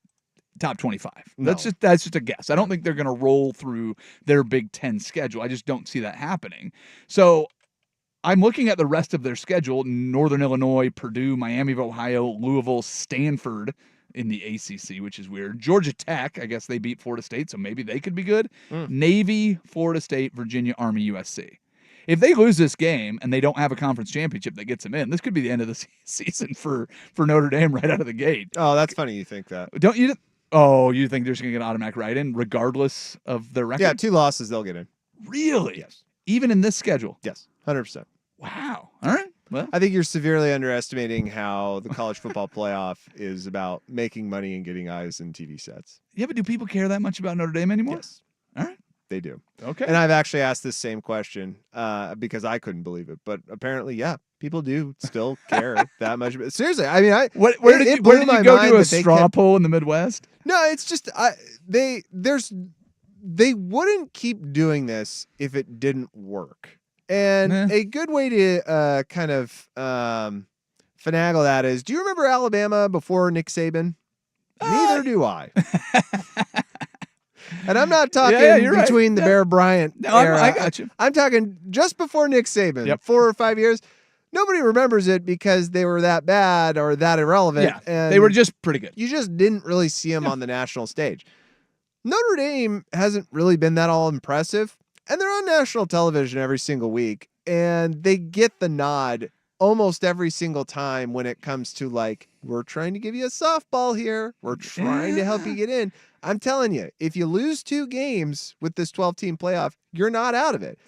Speaker 2: top 25.
Speaker 1: No.
Speaker 2: That's just a guess. I don't think they're going to roll through their Big Ten schedule. I just don't see that happening. So I'm looking at the rest of their schedule: Northern Illinois, Purdue, Miami of Ohio, Louisville, Stanford in the ACC, which is weird. Georgia Tech, I guess they beat Florida State, so maybe they could be good. Navy, Florida State, Virginia, Army, USC. If they lose this game and they don't have a conference championship that gets them in, this could be the end of the season for Notre Dame right out of the gate.
Speaker 1: Oh, that's funny you think that.
Speaker 2: Don't you? Oh, you think they're just going to get an automatic write-in regardless of their record?
Speaker 1: Yeah, 2 losses, they'll get in.
Speaker 2: Really?
Speaker 1: Yes.
Speaker 2: Even in this schedule?
Speaker 1: Yes, 100%.
Speaker 2: Wow. All right. Well,
Speaker 1: I think you're severely underestimating how the college football playoff is about making money and getting eyes in TV sets.
Speaker 2: Yeah, but do people care that much about Notre Dame anymore?
Speaker 1: Yes.
Speaker 2: All right.
Speaker 1: They do.
Speaker 2: Okay.
Speaker 1: And I've actually asked this same question because I couldn't believe it. But apparently, yeah, people do still care that much. Seriously, I mean,
Speaker 2: where did you go to a straw poll in the Midwest?
Speaker 1: No, it's just they wouldn't keep doing this if it didn't work. And a good way to kind of finagle that is, do you remember Alabama before Nick Saban? Neither do I. And I'm not talking between the Bear Bryant era.
Speaker 2: I got you.
Speaker 1: I'm talking just before Nick Saban, 4 or 5 years. Nobody remembers it because they were that bad or that irrelevant.
Speaker 2: Yeah,
Speaker 1: and
Speaker 2: they were just pretty good.
Speaker 1: You just didn't really see them on the national stage. Notre Dame hasn't really been that all impressive. And they're on national television every single week, and they get the nod almost every single time when it comes to, like, we're trying to give you a softball here. We're trying to help you get in. I'm telling you, if you lose 2 games with this 12-team playoff, you're not out of it.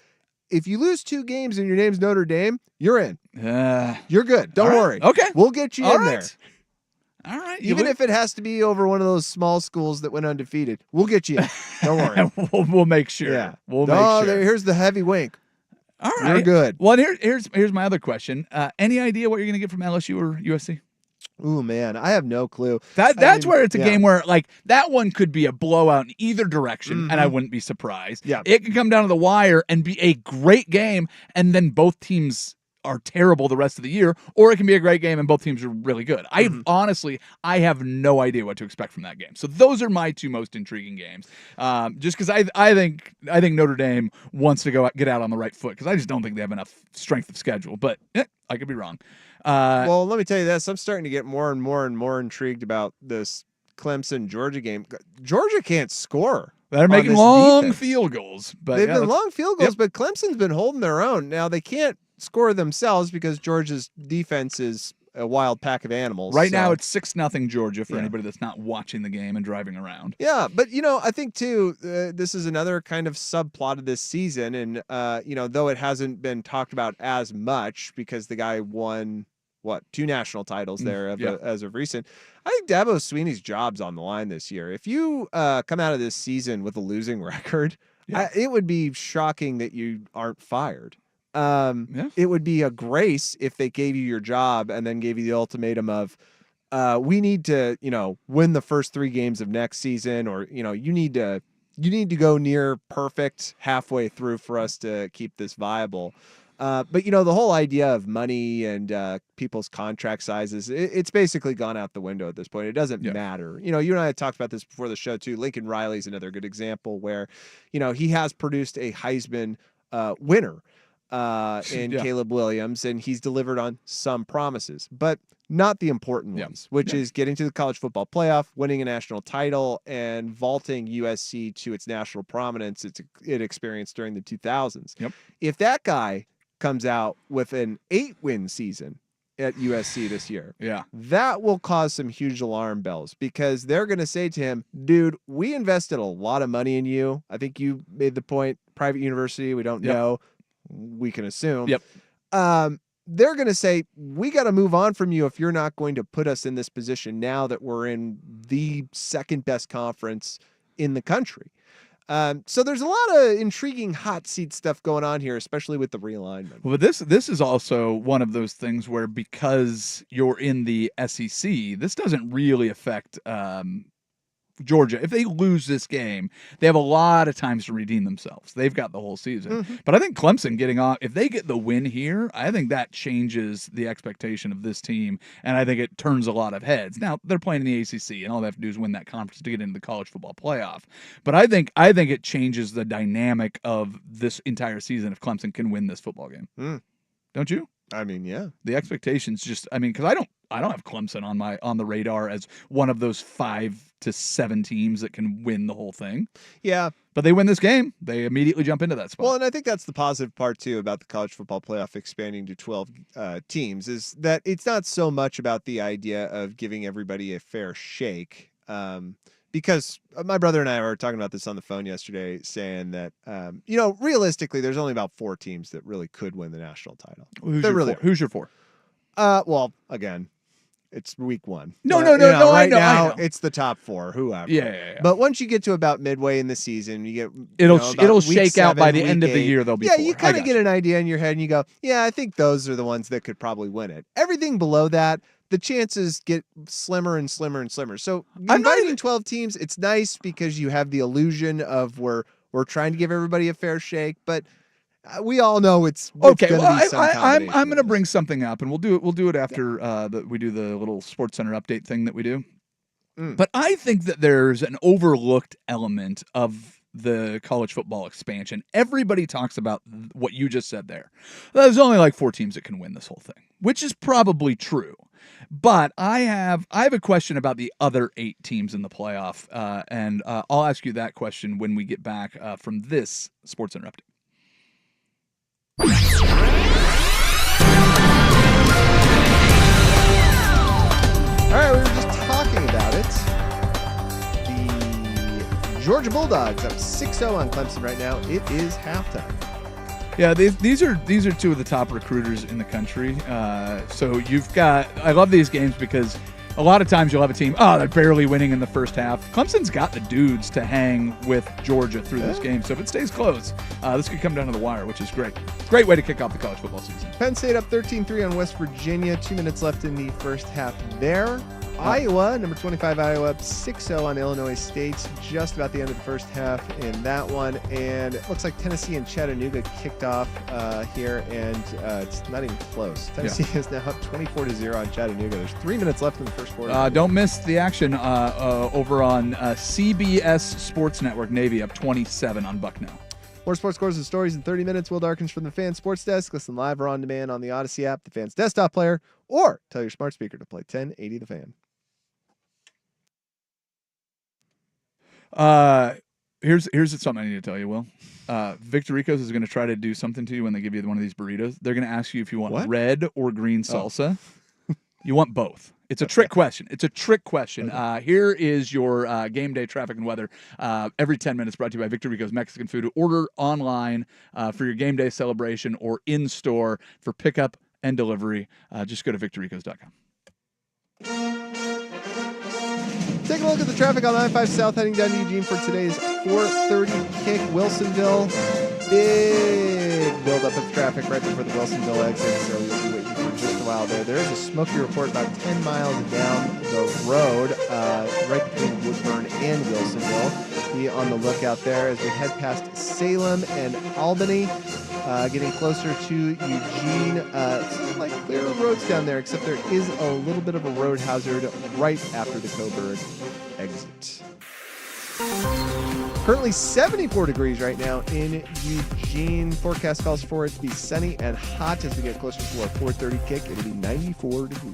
Speaker 1: If you lose 2 games and your name's Notre Dame, you're in. You're good. Don't worry.
Speaker 2: Okay.
Speaker 1: We'll get you in there.
Speaker 2: All right.
Speaker 1: Even if it has to be over one of those small schools that went undefeated, we'll get you in. Don't worry.
Speaker 2: we'll make sure.
Speaker 1: Yeah.
Speaker 2: We'll make sure.
Speaker 1: Here's the heavy wink.
Speaker 2: All right.
Speaker 1: You're good.
Speaker 2: Well, here's my other question. Any idea what you're going to get from LSU or USC?
Speaker 1: Ooh, man, I have no clue.
Speaker 2: That's where it's a game where, like, that one could be a blowout in either direction, and I wouldn't be surprised.
Speaker 1: Yeah.
Speaker 2: It could come down to the wire and be a great game, and then both teams are terrible the rest of the year, or it can be a great game and both teams are really good. Honestly, I have no idea what to expect from that game. So those are my 2 most intriguing games. Just because I think Notre Dame wants to get out on the right foot, because I just don't think they have enough strength of schedule. But I could be wrong.
Speaker 1: Well, let me tell you this. I'm starting to get more and more and more intrigued about this Clemson-Georgia game. Georgia can't score.
Speaker 2: They're making long field goals. But
Speaker 1: they've been long field goals, but Clemson's been holding their own. Now, they can't score themselves because Georgia's defense is a wild pack of animals.
Speaker 2: Right now, it's 6-0 Georgia for anybody that's not watching the game and driving around.
Speaker 1: Yeah, but, I think, too, this is another kind of subplot of this season. And, though it hasn't been talked about as much because the guy won, 2 national titles there as of recent. I think Dabo Swinney's job's on the line this year. If you come out of this season with a losing record, it would be shocking that you aren't fired. It would be a grace if they gave you your job and then gave you the ultimatum of, we need to, win the first 3 games of next season, or, you need to go near perfect halfway through for us to keep this viable. But the whole idea of money and people's contract sizes, it's basically gone out the window at this point. It doesn't matter. You and I had talked about this before the show too. Lincoln Riley's another good example where, he has produced a Heisman winner in Caleb Williams, and he's delivered on some promises, but not the important ones, which is getting to the college football playoff, winning a national title, and vaulting USC to its national prominence it experienced during the 2000s. If that guy comes out with an 8-win season at USC this year, that will cause some huge alarm bells, because they're going to say to him, dude, we invested a lot of money in you. I think you made the point, private university, we don't know. We can assume. They're going to say, we got to move on from you if you're not going to put us in this position now that we're in the second best conference in the country. So there's a lot of intriguing hot seat stuff going on here, especially with the realignment.
Speaker 2: Well, but this is also one of those things where, because you're in the SEC, this doesn't really affect Georgia, if they lose this game, they have a lot of times to redeem themselves. They've got the whole season.
Speaker 1: Mm-hmm.
Speaker 2: But I think Clemson getting off, if they get the win here, I think that changes the expectation of this team, and I think it turns a lot of heads. Now, they're playing in the ACC, and all they have to do is win that conference to get into the college football playoff. But I think it changes the dynamic of this entire season if Clemson can win this football game. Don't you?
Speaker 1: I mean, yeah.
Speaker 2: The expectations just, because I don't have Clemson on the radar as one of those 5 to 7 teams that can win the whole thing.
Speaker 1: Yeah.
Speaker 2: But they win this game, they immediately jump into that spot.
Speaker 1: Well, and I think that's the positive part, too, about the college football playoff expanding to 12 teams, is that it's not so much about the idea of giving everybody a fair shake. Because my brother and I were talking about this on the phone yesterday, saying that, realistically, there's only about 4 teams that really could win the national title.
Speaker 2: Who's your 4?
Speaker 1: Well, again, it's week 1.
Speaker 2: No,
Speaker 1: Right
Speaker 2: I know.
Speaker 1: now, it's the top 4, whoever.
Speaker 2: Yeah.
Speaker 1: But once you get to about midway in the season, you get
Speaker 2: it'll
Speaker 1: about week
Speaker 2: shake out
Speaker 1: 7,
Speaker 2: by the
Speaker 1: week
Speaker 2: end of the
Speaker 1: 8.
Speaker 2: year. There'll be
Speaker 1: Yeah,
Speaker 2: 4.
Speaker 1: you kind of get an idea in your head, and you go, yeah, I think those are the ones that could probably win it. Everything below that, the chances get slimmer and slimmer and slimmer. So inviting 12 teams, it's nice because you have the illusion of we're trying to give everybody a fair shake, but we all know it's
Speaker 2: okay.
Speaker 1: Well,
Speaker 2: I'm going to bring something up, and we'll do it after we do the little Sports Center update thing that we do. But I think that there's an overlooked element of the college football expansion. Everybody talks about what you just said there. There's only like 4 teams that can win this whole thing, which is probably true. But I have a question about the other 8 teams in the playoff, and I'll ask you that question when we get back from this Sports Center update.
Speaker 1: All right, we were just talking about it. The Georgia Bulldogs up 6-0 on Clemson right now. It is halftime.
Speaker 2: Yeah, these are 2 of the top recruiters in the country. So you've got, I love these games because a lot of times you'll have a team, they're barely winning in the first half. Clemson's got the dudes to hang with Georgia through this game. So if it stays close, this could come down to the wire, which is great. Great way to kick off the college football season.
Speaker 1: Penn State up 13-3 on West Virginia. 2 minutes left in the first half there. Iowa, number 25 Iowa, up 6-0 on Illinois State. Just about the end of the first half in that one. And it looks like Tennessee and Chattanooga kicked off here, and it's not even close. Tennessee is now up 24-0 on Chattanooga. There's 3 minutes left in the first quarter.
Speaker 2: Don't miss the action over on CBS Sports Network. Navy up 27 on Bucknell.
Speaker 1: More sports scores and stories in 30 minutes. Will Darkins from the Fan Sports Desk. Listen live or on demand on the Odyssey app, the Fan's desktop player, or tell your smart speaker to play 1080 The Fan.
Speaker 2: Here's something I need to tell you, Will. Victor Rico's is going to try to do something to you when they give you one of these burritos. They're going to ask you if you want red or green salsa. You want both. It's a trick question. Here is your game day traffic and weather. Every 10 minutes brought to you by Victor Rico's Mexican Food. Order online for your game day celebration or in-store for pickup and delivery. Just go to victorricos.com.
Speaker 1: Take a look at the traffic on I-5 South heading down to Eugene for today's 4:30 kick. Wilsonville, big buildup of traffic right before the Wilsonville exit, so you'll be waiting for just a while there. There is a smoky report about 10 miles down the road, right between Woodburn and Wilsonville. Be on the lookout there as we head past Salem and Albany. Getting closer to Eugene. It's like clear roads down there, except there is a little bit of a road hazard right after the Coburg exit. Currently 74 degrees right now in Eugene. Forecast calls for it to be sunny and hot as we get closer to our 4:30 kick. It'll be 94 degrees.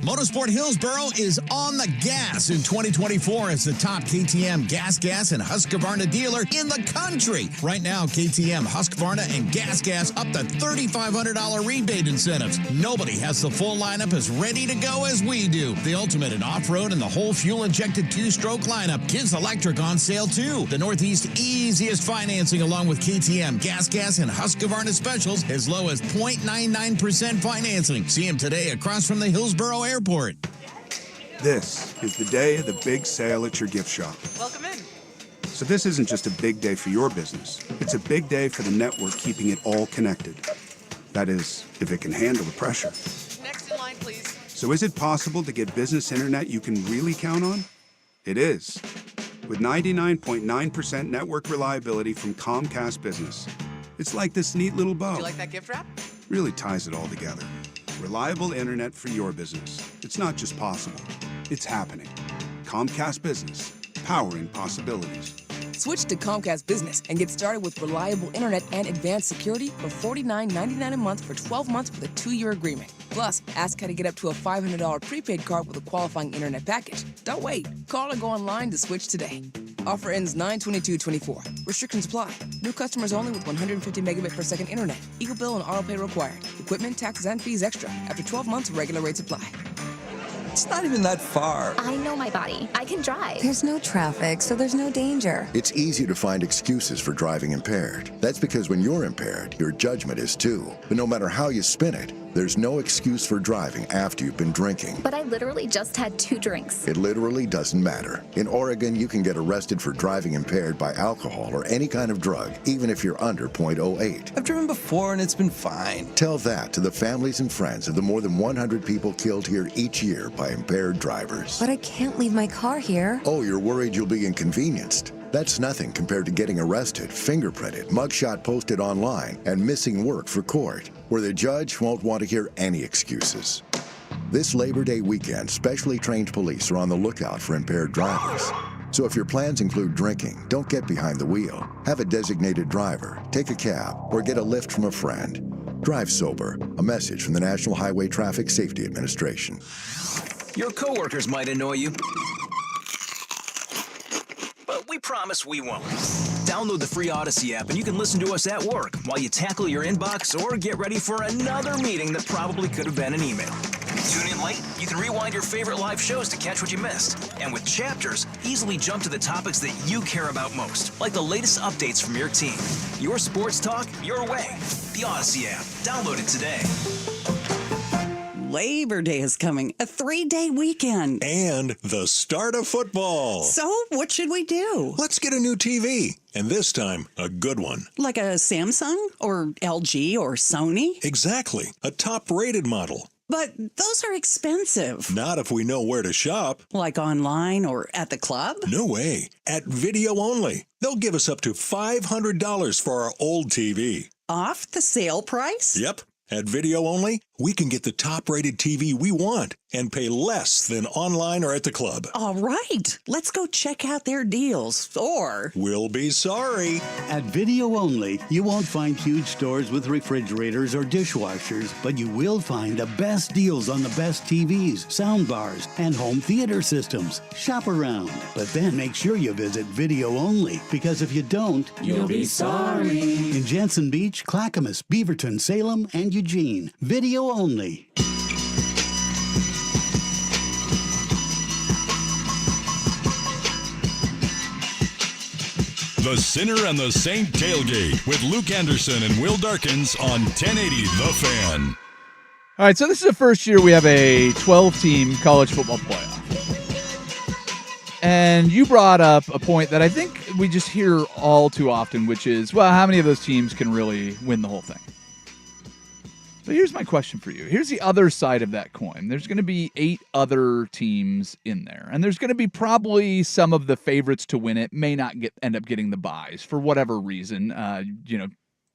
Speaker 21: Motorsport Hillsboro is on the gas in 2024 as the top KTM Gas and Husqvarna dealer in the country. Right now, KTM, Husqvarna, and Gas up to $3,500 rebate incentives. Nobody has the full lineup as ready to go as we do. The ultimate in off-road and the whole fuel-injected 2-stroke lineup. Kids Electric on sale, too. The Northeast easiest financing along with KTM, Gas and Husqvarna specials as low as 0.99% financing. See them today across from the Hillsboro Airport.
Speaker 22: This is the day of the big sale at your gift shop.
Speaker 23: Welcome in.
Speaker 22: So this isn't just a big day for your business. It's a big day for the network keeping it all connected. That is, if it can handle the pressure.
Speaker 23: Next in line, please.
Speaker 22: So is it possible to get business internet you can really count on? It is. With 99.9% network reliability from Comcast Business. It's like this neat little bow.
Speaker 3: Do you like that gift wrap?
Speaker 22: Really ties it all together. Reliable internet for your business. It's not just possible, it's happening. Comcast Business, powering possibilities.
Speaker 4: Switch to Comcast Business and get started with reliable internet and advanced security for $49.99 a month for 12 months with a 2-year agreement. Plus, ask how to get up to a $500 prepaid card with a qualifying internet package. Don't wait. Call or go online to switch today. Offer ends 9/22/24. Restrictions apply. New customers only with 150 megabit per second internet. Eagle bill and auto pay required. Equipment, taxes, and fees extra. After 12 months, regular rates apply.
Speaker 23: It's not even that far.
Speaker 24: I know my body. I can drive.
Speaker 25: There's no traffic, so there's no danger.
Speaker 26: It's easy to find excuses for driving impaired. That's because when you're impaired, your judgment is too. But no matter how you spin it, there's no excuse for driving after you've been drinking.
Speaker 24: But I literally just had 2 drinks.
Speaker 26: It literally doesn't matter. In Oregon, you can get arrested for driving impaired by alcohol or any kind of drug, even if you're under .08.
Speaker 23: I've driven before and it's been fine.
Speaker 26: Tell that to the families and friends of the more than 100 people killed here each year by impaired drivers.
Speaker 25: But I can't leave my car here.
Speaker 26: Oh, you're worried you'll be inconvenienced? That's nothing compared to getting arrested, fingerprinted, mugshot posted online, and missing work for court, where the judge won't want to hear any excuses. This Labor Day weekend, specially trained police are on the lookout for impaired drivers. So if your plans include drinking, don't get behind the wheel. Have a designated driver, take a cab, or get a lift from a friend. Drive sober. A message from the National Highway Traffic Safety Administration.
Speaker 27: Your coworkers might annoy you, but we promise we won't. Download the free Odyssey app and you can listen to us at work while you tackle your inbox or get ready for another meeting that probably could have been an email. Tune in late? You can rewind your favorite live shows to catch what you missed. And with Chapters, easily jump to the topics that you care about most, like the latest updates from your team. Your sports talk, your way. The Odyssey app. Download it today.
Speaker 15: Labor Day is coming, a 3-day weekend.
Speaker 21: And the start of football.
Speaker 15: So, what should we do?
Speaker 21: Let's get a new TV. And this time, a good one.
Speaker 15: Like a Samsung or LG or Sony?
Speaker 21: Exactly. A top-rated model.
Speaker 15: But those are expensive.
Speaker 21: Not if we know where to shop.
Speaker 15: Like online or at the club?
Speaker 21: No way. At Video Only. They'll give us up to $500 for our old TV.
Speaker 15: Off the sale price?
Speaker 21: Yep. At Video Only, we can get the top-rated TV we want and pay less than online or at the club.
Speaker 15: All right. Let's go check out their deals, or
Speaker 21: we'll be sorry.
Speaker 28: At Video Only, you won't find huge stores with refrigerators or dishwashers, but you will find the best deals on the best TVs, soundbars, and home theater systems. Shop around, but then make sure you visit Video Only, because if you don't,
Speaker 29: you'll be sorry.
Speaker 28: In Jensen Beach, Clackamas, Beaverton, Salem, and Eugene. Video Only.
Speaker 11: The Sinner and the Saint Tailgate with Luke Anderson and Will Darkins on 1080 The Fan.
Speaker 2: All right, so this is the first year we have a 12-team college football playoff. And you brought up a point that I think we just hear all too often, which is, well, how many of those teams can really win the whole thing? But here's my question for you. Here's the other side of that coin. There's going to be 8 other teams in there. And there's going to be probably some of the favorites to win it may not end up getting the buys for whatever reason.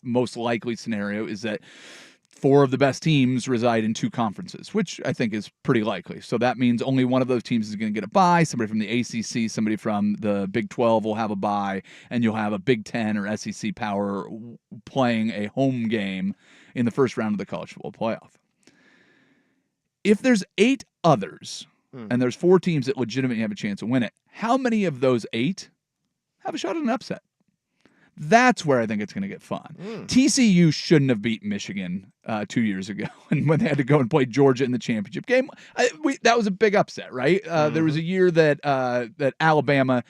Speaker 2: Most likely scenario is that 4 of the best teams reside in 2 conferences, which I think is pretty likely. So that means only one of those teams is going to get a bye. Somebody from the ACC, somebody from the Big 12 will have a bye, and you'll have a Big 10 or SEC power playing a home game in the first round of the college football playoff. If there's 8 others, and there's 4 teams that legitimately have a chance to win it, how many of those 8 have a shot at an upset? That's where I think it's going to get fun. TCU shouldn't have beat Michigan 2 years ago, and when they had to go and play Georgia in the championship game, that was a big upset, right? There was a year that Alabama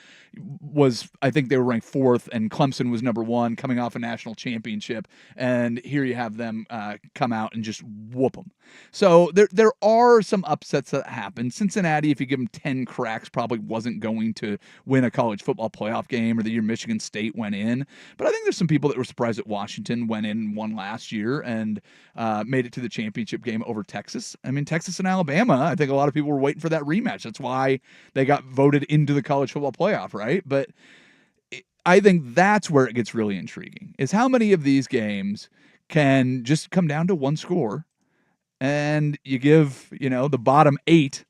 Speaker 2: was, I think they were ranked 4th, and Clemson was number 1, coming off a national championship, and here you have them come out and just whoop them. So there are some upsets that happen. Cincinnati, if you give them 10 cracks, probably wasn't going to win a college football playoff game, or the year Michigan State went in. But I think there's some people that were surprised that Washington went in and won last year, and made it to the championship game over Texas. I mean, Texas and Alabama, I think a lot of people were waiting for that rematch. That's why they got voted into the college football playoff, right? But I think that's where it gets really intriguing, is how many of these games can just come down to one score and you give, the bottom 8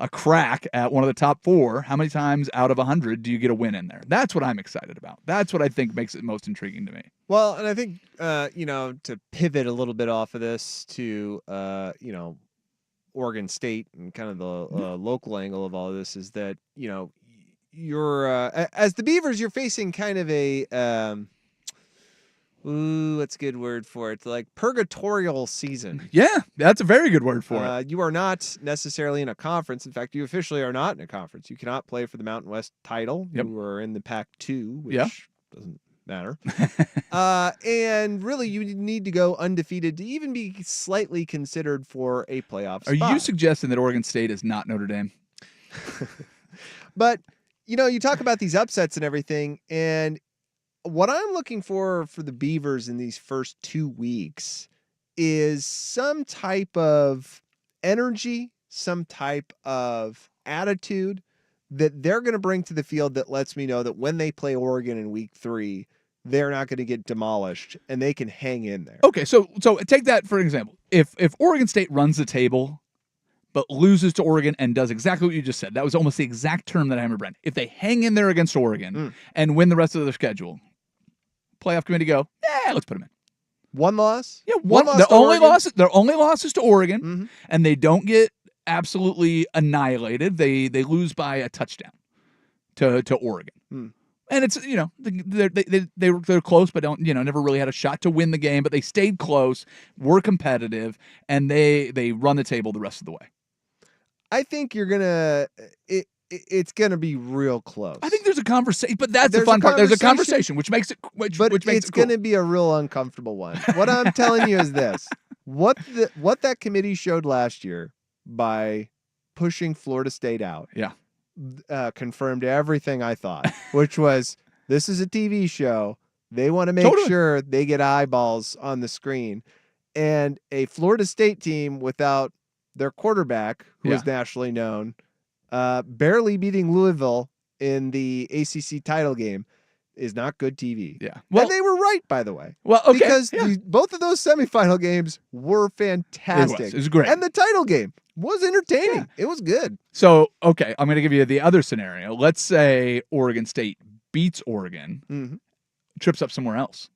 Speaker 2: a crack at one of the top 4. How many times out of 100 do you get a win in there? That's what I'm excited about. That's what I think makes it most intriguing to me.
Speaker 1: Well, and I think, to pivot a little bit off of this to, Oregon State and kind of the local angle of all of this is that, you're, as the Beavers, you're facing kind of a, what's a good word for it? Like purgatorial season.
Speaker 2: Yeah, that's a very good word for it.
Speaker 1: You are not necessarily in a conference. In fact, you officially are not in a conference. You cannot play for the Mountain West title.
Speaker 2: Yep.
Speaker 1: You are in the Pac-2, which doesn't matter. And really, you need to go undefeated to even be slightly considered for a playoff spot.
Speaker 2: Are you suggesting that Oregon State is not Notre Dame?
Speaker 1: But, you talk about these upsets and everything, and what I'm looking for the Beavers in these first 2 weeks is some type of energy, some type of attitude that they're going to bring to the field that lets me know that when they play Oregon in week 3, they're not going to get demolished and they can hang in there.
Speaker 2: Okay, so take that for example. If Oregon State runs the table but loses to Oregon and does exactly what you just said, that was almost the exact term that I remember, Brent. If they hang in there against Oregon and win the rest of their schedule, playoff committee go, let's put them in.
Speaker 1: One loss?
Speaker 2: Yeah,
Speaker 1: one loss.
Speaker 2: Their only losses to Oregon, and they don't get absolutely annihilated. They lose by a touchdown to Oregon. And it's, they're close, but don't, never really had a shot to win the game, but they stayed close, were competitive, and they run the table the rest of the way.
Speaker 1: I think it's going to be real close.
Speaker 2: I think there's a conversation, but that's the fun part. There's a conversation, which makes it which makes
Speaker 1: it's
Speaker 2: it cool.
Speaker 1: going to be a real uncomfortable one. What I'm telling you is this. What that committee showed last year by pushing Florida State out.
Speaker 2: Yeah.
Speaker 1: Confirmed everything I thought, which was this is a TV show. They want to make sure they get eyeballs on the screen. And a Florida State team without their quarterback, who is nationally known, barely beating Louisville in the ACC title game is not good TV.
Speaker 2: Yeah.
Speaker 1: Well, and they were right, by the way.
Speaker 2: Well, okay.
Speaker 1: Because both of those semifinal games were fantastic.
Speaker 2: It was great.
Speaker 1: And the title game was entertaining. It was good.
Speaker 2: So, okay, I'm going to give you the other scenario. Let's say Oregon State beats Oregon, trips up somewhere else.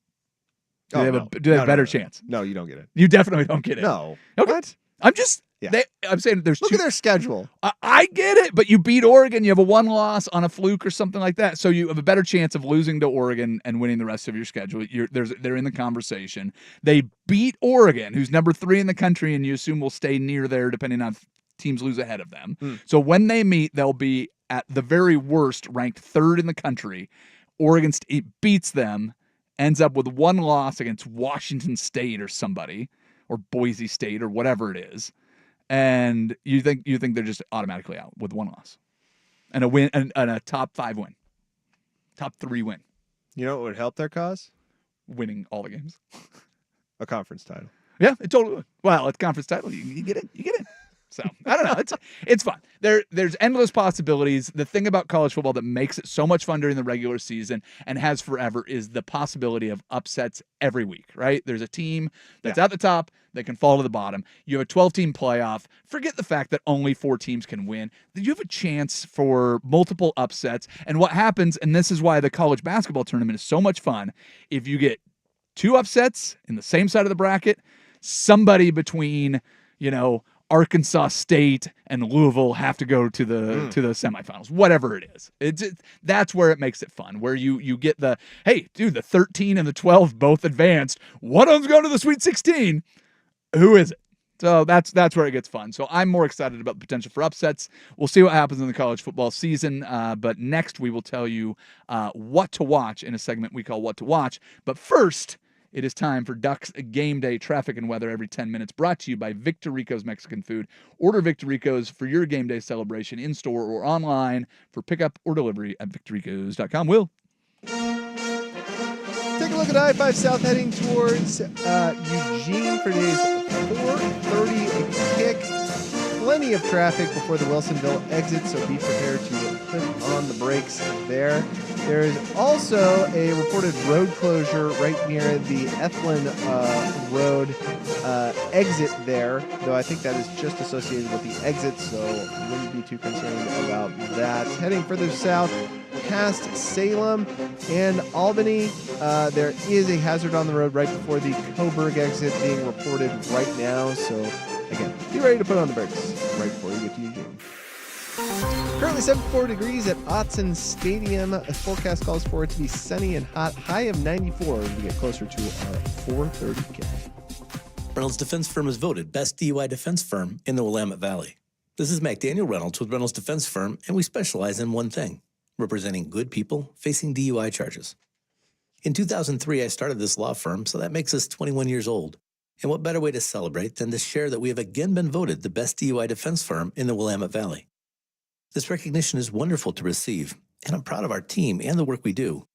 Speaker 2: Do they have a better chance?
Speaker 1: No, you don't get it.
Speaker 2: You definitely don't get it.
Speaker 1: No.
Speaker 2: Okay.
Speaker 1: What?
Speaker 2: I'm just...
Speaker 1: Yeah.
Speaker 2: I'm saying there's
Speaker 1: Look at their schedule.
Speaker 2: I get it, but you beat Oregon. You have a 1 loss on a fluke or something like that. So you have a better chance of losing to Oregon and winning the rest of your schedule. They're in the conversation. They beat Oregon, who's number 3 in the country, and you assume will stay near there depending on if teams lose ahead of them. So when they meet, they'll be at the very worst ranked 3rd in the country. Oregon State beats them, ends up with 1 loss against Washington State or somebody, or Boise State or whatever it is. And you think they're just automatically out with 1 loss and a win and a top 5 win, top 3 win.
Speaker 1: You know what would help their cause?
Speaker 2: Winning all the games.
Speaker 1: A conference title.
Speaker 2: Yeah, it totally would. Well, it's conference title. You get it. You get it. So I don't know. It's fun. There's endless possibilities. The thing about college football that makes it so much fun during the regular season and has forever is the possibility of upsets every week, right? There's a team that's at the top that can fall to the bottom. You have a 12-team playoff. Forget the fact that only 4 teams can win. You have a chance for multiple upsets. And what happens, and this is why the college basketball tournament is so much fun, if you get 2 upsets in the same side of the bracket, somebody between, Arkansas State and Louisville have to go to the semifinals, whatever it is. That's where it makes it fun, where you get the, hey, dude, the 13 and the 12 both advanced. One of them's going to the Sweet 16. Who is it? So that's where it gets fun. So I'm more excited about the potential for upsets. We'll see what happens in the college football season. But next we will tell you what to watch in a segment we call What to Watch. But first, it is time for Ducks Game Day Traffic and Weather every 10 minutes, brought to you by Victorico's Mexican Food. Order Victorico's for your game day celebration in-store or online for pickup or delivery at victoricos.com. Will?
Speaker 1: Take a look at I-5 South heading towards Eugene for today's 4:30 kick. Plenty of traffic before the Wilsonville exit, so be prepared to put on the brakes there. There is also a reported road closure right near the Ethlin Road exit there, though I think that is just associated with the exit, so wouldn't be too concerned about that. Heading further south past Salem and Albany, there is a hazard on the road right before the Coburg exit being reported right now, so again, be ready to put on the brakes right before you get to Eugene. Currently 74 degrees at Autzen Stadium. The forecast calls for it to be sunny and hot, high of 94 as we get closer to our 4:30 kick.
Speaker 3: Reynolds Defense Firm is voted Best DUI Defense Firm in the Willamette Valley. This is McDaniel Reynolds with Reynolds Defense Firm, and we specialize in one thing, representing good people facing DUI charges. In 2003, I started this law firm, so that makes us 21 years old. And what better way to celebrate than to share that we have again been voted the best DUI defense firm in the Willamette Valley. This recognition is wonderful to receive, and I'm proud of our team and the work we do.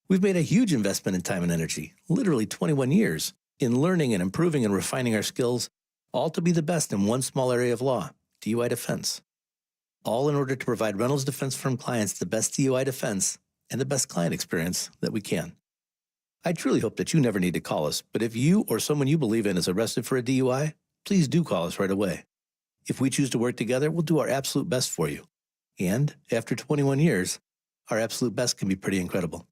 Speaker 3: We've made a huge investment in time and energy, literally 21 years, in learning and improving and refining our skills, all to be the best in one small area of law, DUI defense. All in order to provide Reynolds Defense Firm clients the best DUI defense and the best client experience that we can. I truly hope that you never need to call us, but if you or someone you believe in is arrested for a DUI, please do call us right away. If we choose to work together, we'll do our absolute best for you. And after 21 years, our absolute best can be pretty incredible.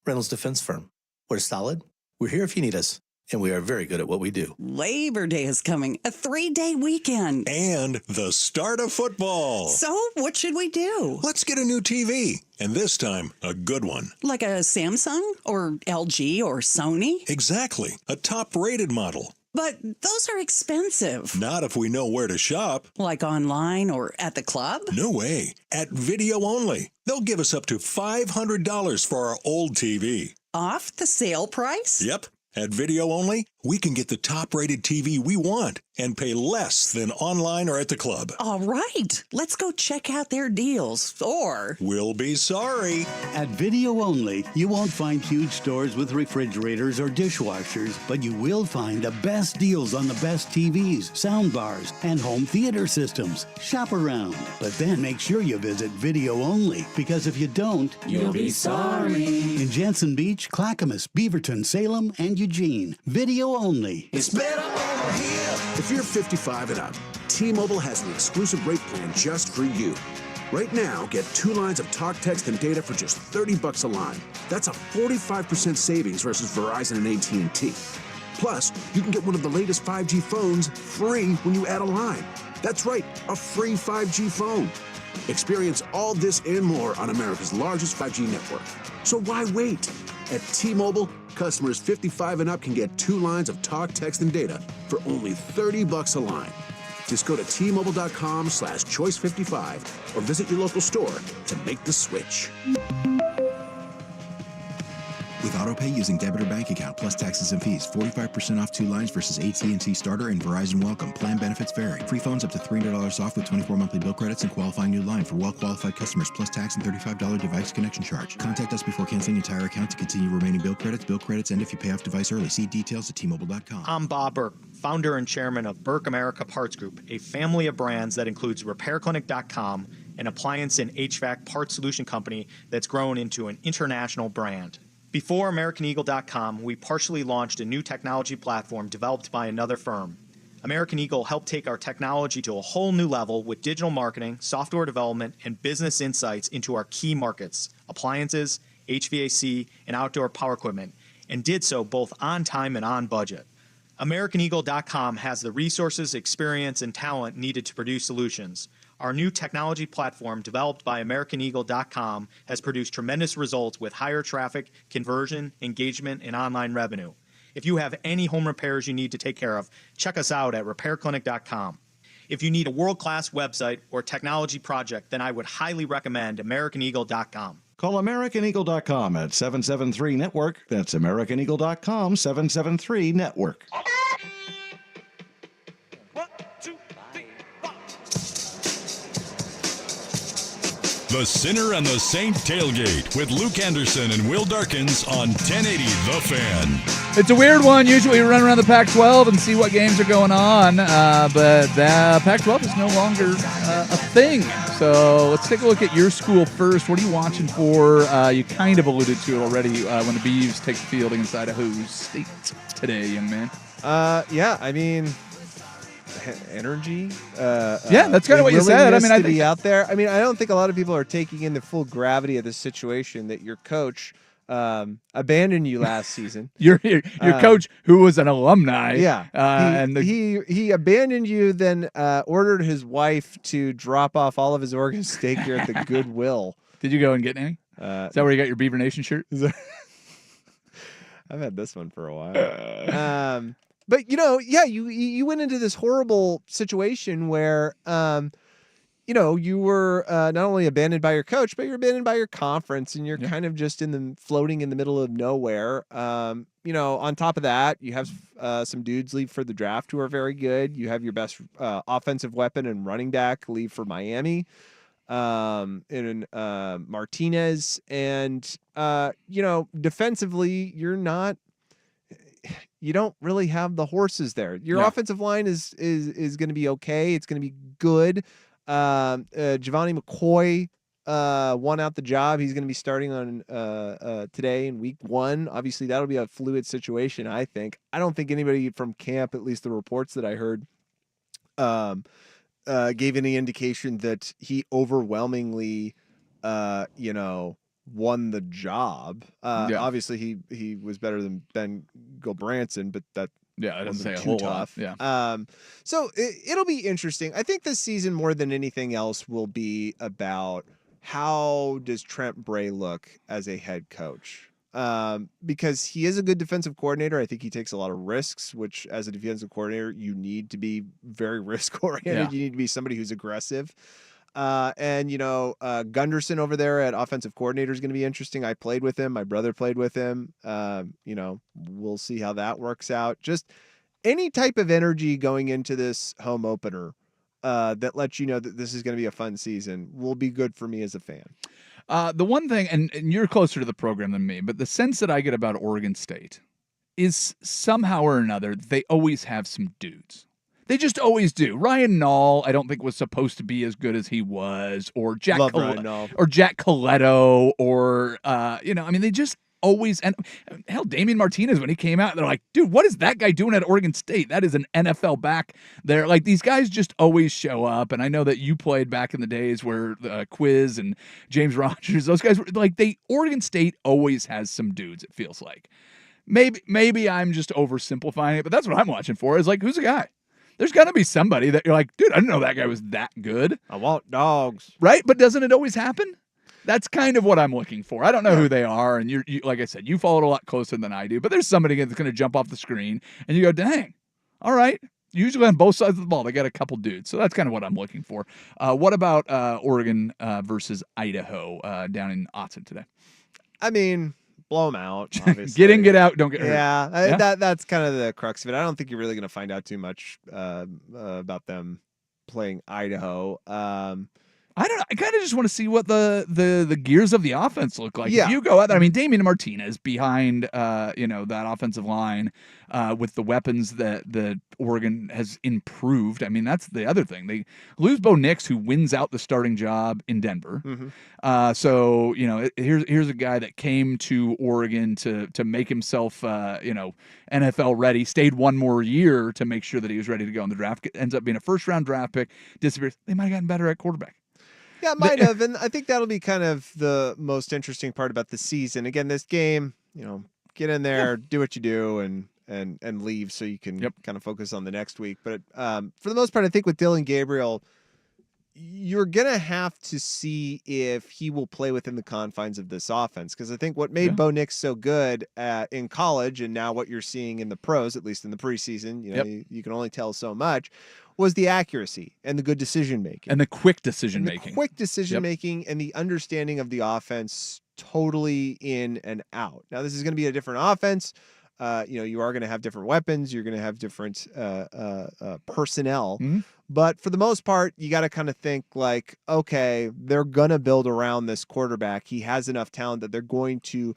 Speaker 3: Reynolds Defense Firm. We're solid, we're here if you need us, and we are very good at what we do.
Speaker 15: Labor Day is coming, a 3-day weekend.
Speaker 11: And the start of football.
Speaker 15: So, what should we do?
Speaker 11: Let's get a new TV, and this time, a good one.
Speaker 15: Like a Samsung or LG or Sony?
Speaker 11: Exactly, a top-rated model.
Speaker 15: But those are expensive.
Speaker 11: Not if we know where to shop.
Speaker 15: Like online or at the club?
Speaker 11: No way. At Video Only. They'll give us up to $500 for our old TV.
Speaker 15: Off the sale price?
Speaker 11: Yep. At Video Only, we can get the top-rated TV we want and pay less than online or at the club.
Speaker 15: All right. Let's go check out their deals, or...
Speaker 11: We'll be sorry.
Speaker 28: At Video Only, you won't find huge stores with refrigerators or dishwashers, but you will find the best deals on the best TVs, soundbars, and home theater systems. Shop around, but then make sure you visit Video Only, because if you don't,
Speaker 5: you'll be sorry.
Speaker 28: In Jansen Beach, Clackamas, Beaverton, Salem, and Eugene, Video Only.
Speaker 5: It's better over here.
Speaker 6: If you're 55 and up, T-Mobile has an exclusive rate plan just for you. Right now, get 2 lines of talk, text, and data for just $30 a line. That's a 45% savings versus Verizon and AT&T. Plus, you can get one of the latest 5G phones free when you add a line. That's right, a free 5G phone. Experience all this and more on America's largest 5G network. So why wait? At T-Mobile, customers 55 and up can get 2 lines of talk, text, and data for only $30 a line. Just go to T-Mobile.com/choice55 or visit your local store to make the switch.
Speaker 7: With AutoPay using debit or bank account plus taxes and fees, 45% off 2 lines versus AT&T Starter and Verizon Welcome. Plan benefits vary. Free phones up to $300 off with 24 monthly bill credits and qualifying new line for well-qualified customers plus tax and $35 device connection charge. Contact us before canceling entire account to continue remaining bill credits. Bill credits end if you pay off device early. See details at T-Mobile.com.
Speaker 8: I'm Bob Burke, founder and chairman of Burke America Parts Group, a family of brands that includes RepairClinic.com, an appliance and HVAC parts solution company that's grown into an international brand. Before AmericanEagle.com, we partially launched a new technology platform developed by another firm. American Eagle helped take our technology to a whole new level with digital marketing, software development, and business insights into our key markets, appliances, HVAC, and outdoor power equipment, and did so both on time and on budget. AmericanEagle.com has the resources, experience, and talent needed to produce solutions. Our new technology platform, developed by AmericanEagle.com, has produced tremendous results with higher traffic, conversion, engagement, and online revenue. If you have any home repairs you need to take care of, check us out at RepairClinic.com. If you need a world-class website or technology project, then I would highly recommend AmericanEagle.com.
Speaker 9: Call AmericanEagle.com at 773-NETWORK. That's AmericanEagle.com, 773-NETWORK.
Speaker 11: The Sinner and the Saint Tailgate with Luke Anderson and Will Darkins on 1080 The Fan.
Speaker 2: It's a weird one. Usually we run around the Pac-12 and see what games are going on, but the Pac-12 is no longer a thing. So let's take a look at your school first. What are you watching for? You kind of alluded to it already when the Beavs take the field against Idaho State today, young man.
Speaker 1: Yeah, I mean, energy.
Speaker 2: Yeah, that's kind of what you said. I mean, I
Speaker 1: to
Speaker 2: think
Speaker 1: be out there. I mean, I don't think a lot of people are taking in the full gravity of the situation that your coach abandoned you last season.
Speaker 2: Your coach, who was an alumni,
Speaker 1: yeah,
Speaker 2: and
Speaker 1: he abandoned you, then ordered his wife to drop off all of his Oregon steak gear at the Goodwill.
Speaker 2: Did you go and get any? Is that where you got your Beaver Nation shirt?
Speaker 1: I've had this one for a while. But you went into this horrible situation where you were not only abandoned by your coach, but you're abandoned by your conference, and you're kind of just floating in the middle of nowhere. On top of that, you have some dudes leave for the draft who are very good. You have your best offensive weapon and running back leave for Miami, in Martinez, and defensively, you don't really have the horses there. Your offensive line is going to be okay. It's going to be good. Giovanni McCoy won out the job. He's going to be starting on today in week 1. Obviously, that'll be a fluid situation, I think. I don't think anybody from camp, at least the reports that I heard, gave any indication that he overwhelmingly, won the job. Obviously, he was better than Ben Gilbranson, but that
Speaker 2: doesn't say a
Speaker 1: too
Speaker 2: whole
Speaker 1: tough.
Speaker 2: lot. Yeah.
Speaker 1: So it'll be interesting. I think this season, more than anything else, will be about how does Trent Bray look as a head coach. Because he is a good defensive coordinator. I think he takes a lot of risks, which as a defensive coordinator, you need to be very risk oriented.
Speaker 2: Yeah.
Speaker 1: You need to be somebody who's aggressive. Gunderson over there at offensive coordinator is going to be interesting. I played with him. My brother played with him. We'll see how that works out. Just any type of energy going into this home opener that lets you know that this is going to be a fun season will be good for me as a fan.
Speaker 2: The one thing, and you're closer to the program than me, but the sense that I get about Oregon State is somehow or another, they always have some dudes. They just always do. Ryan Nall, I don't think was supposed to be as good as he was, or Jack Coletto, or they just always, and hell, Damian Martinez, when he came out, they're like, dude, what is that guy doing at Oregon State? That is an NFL back there. Like, these guys just always show up, and I know that you played back in the days where Quiz and James Rogers, those guys were like, Oregon State always has some dudes, it feels like. Maybe I'm just oversimplifying it, but that's what I'm watching for, is like, who's the guy? There's got to be somebody that you're like, dude, I didn't know that guy was that good.
Speaker 1: I want dogs.
Speaker 2: Right? But doesn't it always happen? That's kind of what I'm looking for. I don't know who they are, and you like I said, you followed a lot closer than I do, but there's somebody that's going to jump off the screen, and you go, dang, all right. Usually on both sides of the ball, they got a couple dudes. So that's kind of what I'm looking for. What about Oregon versus Idaho down in Autzen today?
Speaker 1: I mean, blow them out, obviously.
Speaker 2: Get in, get out, don't get hurt.
Speaker 1: Yeah, that's kind of the crux of it. I don't think you're really going to find out too much about them playing Idaho.
Speaker 2: I don't know. I kind of just want to see what the gears of the offense look like.
Speaker 1: Yeah.
Speaker 2: If you go out there, I mean, Damian Martinez behind, that offensive line with the weapons that Oregon has improved. I mean, that's the other thing. They lose Bo Nix, who wins out the starting job in Denver.
Speaker 1: Mm-hmm.
Speaker 2: So here's a guy that came to Oregon to make himself, NFL ready. Stayed one more year to make sure that he was ready to go in the draft. Ends up being a first-round draft pick. Disappears. They might have gotten better at quarterback.
Speaker 1: Yeah, might have, and I think that'll be kind of the most interesting part about the season. Again, this game, get in there, do what you do, and leave so you can kind of focus on the next week. But for the most part, I think with Dylan Gabriel, you're going to have to see if he will play within the confines of this offense. Because I think what made Bo Nix so good in college, and now what you're seeing in the pros, at least in the preseason, you can only tell so much, was the accuracy and the good decision making.
Speaker 2: And the quick decision making.
Speaker 1: And the understanding of the offense totally in and out. Now, this is going to be a different offense. you are going to have different weapons. You're going to have different personnel.
Speaker 2: Mm-hmm.
Speaker 1: But for the most part, you got to kind of think like, okay, they're going to build around this quarterback. He has enough talent that they're going to,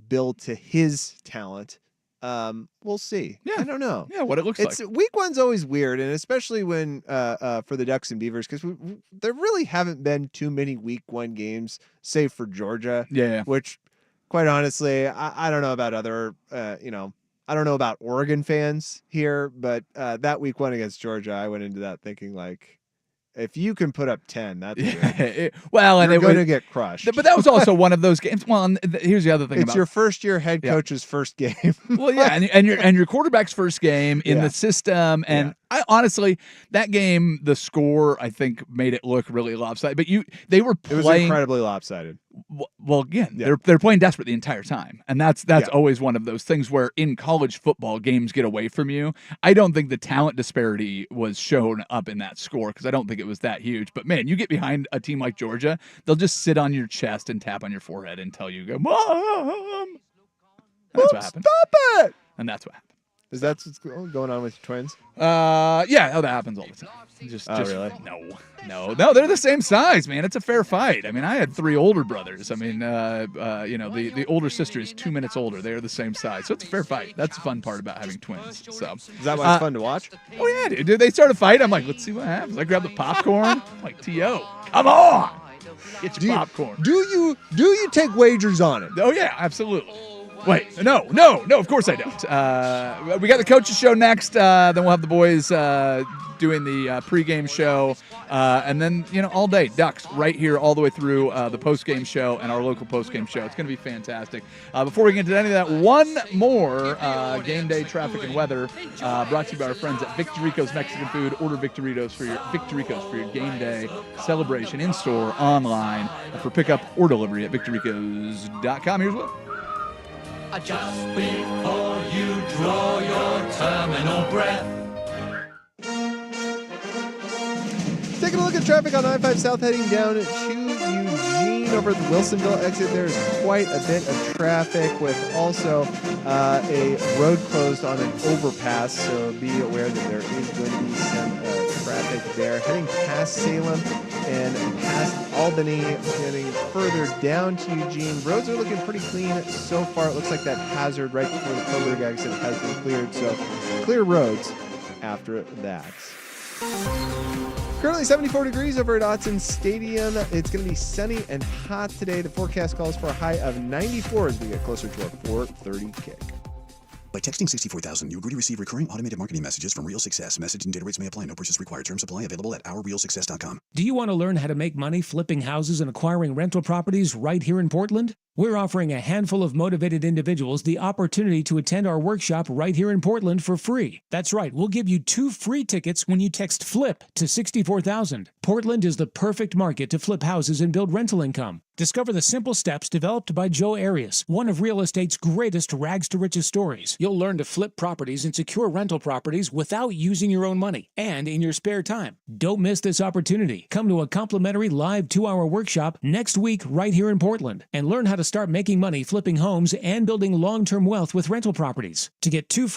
Speaker 1: build to his talent. We'll see.
Speaker 2: Yeah.
Speaker 1: I don't know.
Speaker 2: Yeah, what it looks like.
Speaker 1: Week one's always weird, and especially when for the Ducks and Beavers, because there really haven't been too many week one games, save for Georgia.
Speaker 2: Yeah.
Speaker 1: Which, quite honestly, I don't know about other, I don't know about Oregon fans here, but that week one against Georgia, I went into that thinking like, if you can put up 10, that's good.
Speaker 2: Well,
Speaker 1: you're going to get crushed.
Speaker 2: But that was also one of those games. Well, and here's the other thing.
Speaker 1: It's your first year head coach's first game.
Speaker 2: Well, yeah, and your quarterback's first game in the system, and I honestly, that game, the score I think made it look really lopsided. But they were playing.
Speaker 1: It was incredibly lopsided.
Speaker 2: Well, again, they're playing desperate the entire time, and that's always one of those things where in college football games get away from you. I don't think the talent disparity was shown up in that score because I don't think it was that huge. But man, you get behind a team like Georgia, they'll just sit on your chest and tap on your forehead until you go, "Mom!" That's what happened.
Speaker 1: Stop it!
Speaker 2: And that's what happened.
Speaker 1: Is that what's going on with your twins?
Speaker 2: Yeah, that happens all the time. Just
Speaker 1: really?
Speaker 2: No, they're the same size, man. It's a fair fight. I mean, I had 3 older brothers. I mean, the older sister is 2 minutes older. They're the same size, so it's a fair fight. That's the fun part about having twins. So
Speaker 1: is that why it's fun to watch?
Speaker 2: Oh yeah, dude. They start a fight. I'm like, let's see what happens. I grab the popcorn. I'm like, T.O., come on, get your popcorn.
Speaker 1: Do you take wagers on it?
Speaker 2: Oh yeah, absolutely. Wait, no, of course I don't. We got the coaches show next. Then we'll have the boys doing the pregame show. And then, all day, Ducks right here all the way through the postgame show and our local postgame show. It's going to be fantastic. Before we get into any of that, one more game day traffic and weather brought to you by our friends at Victorico's Mexican Food. Order Victorico's for your game day celebration in-store, online, for pickup or delivery at victoricos.com. Here's what.
Speaker 5: Just before you draw your terminal breath.
Speaker 1: Taking a look at traffic on I-5 South heading down to Eugene over at the Wilsonville exit. There's quite a bit of traffic with also a road closed on an overpass, so be aware that there is going to be some traffic there. Heading past Salem and past Albany, heading further down to Eugene. Roads are looking pretty clean so far. It looks like that hazard right before the Coburg exit has been cleared, so clear roads after that. Currently 74 degrees over at Autzen Stadium. It's going to be sunny and hot today. The forecast calls for a high of 94 as we get closer to our 4:30 kick.
Speaker 6: By texting 64,000, you agree to receive recurring automated marketing messages from Real Success. Message and data rates may apply. No purchase required. Terms apply. Available at ourrealsuccess.com.
Speaker 10: Do you want to learn how to make money flipping houses and acquiring rental properties right here in Portland? We're offering a handful of motivated individuals the opportunity to attend our workshop right here in Portland for free. That's right, we'll give you 2 free tickets when you text FLIP to 64,000. Portland is the perfect market to flip houses and build rental income. Discover the simple steps developed by Joe Arias, one of real estate's greatest rags to riches stories. You'll learn to flip properties and secure rental properties without using your own money and in your spare time. Don't miss this opportunity. Come to a complimentary live 2-hour workshop next week right here in Portland and learn how to start making money flipping homes and building long-term wealth with rental properties. To get 2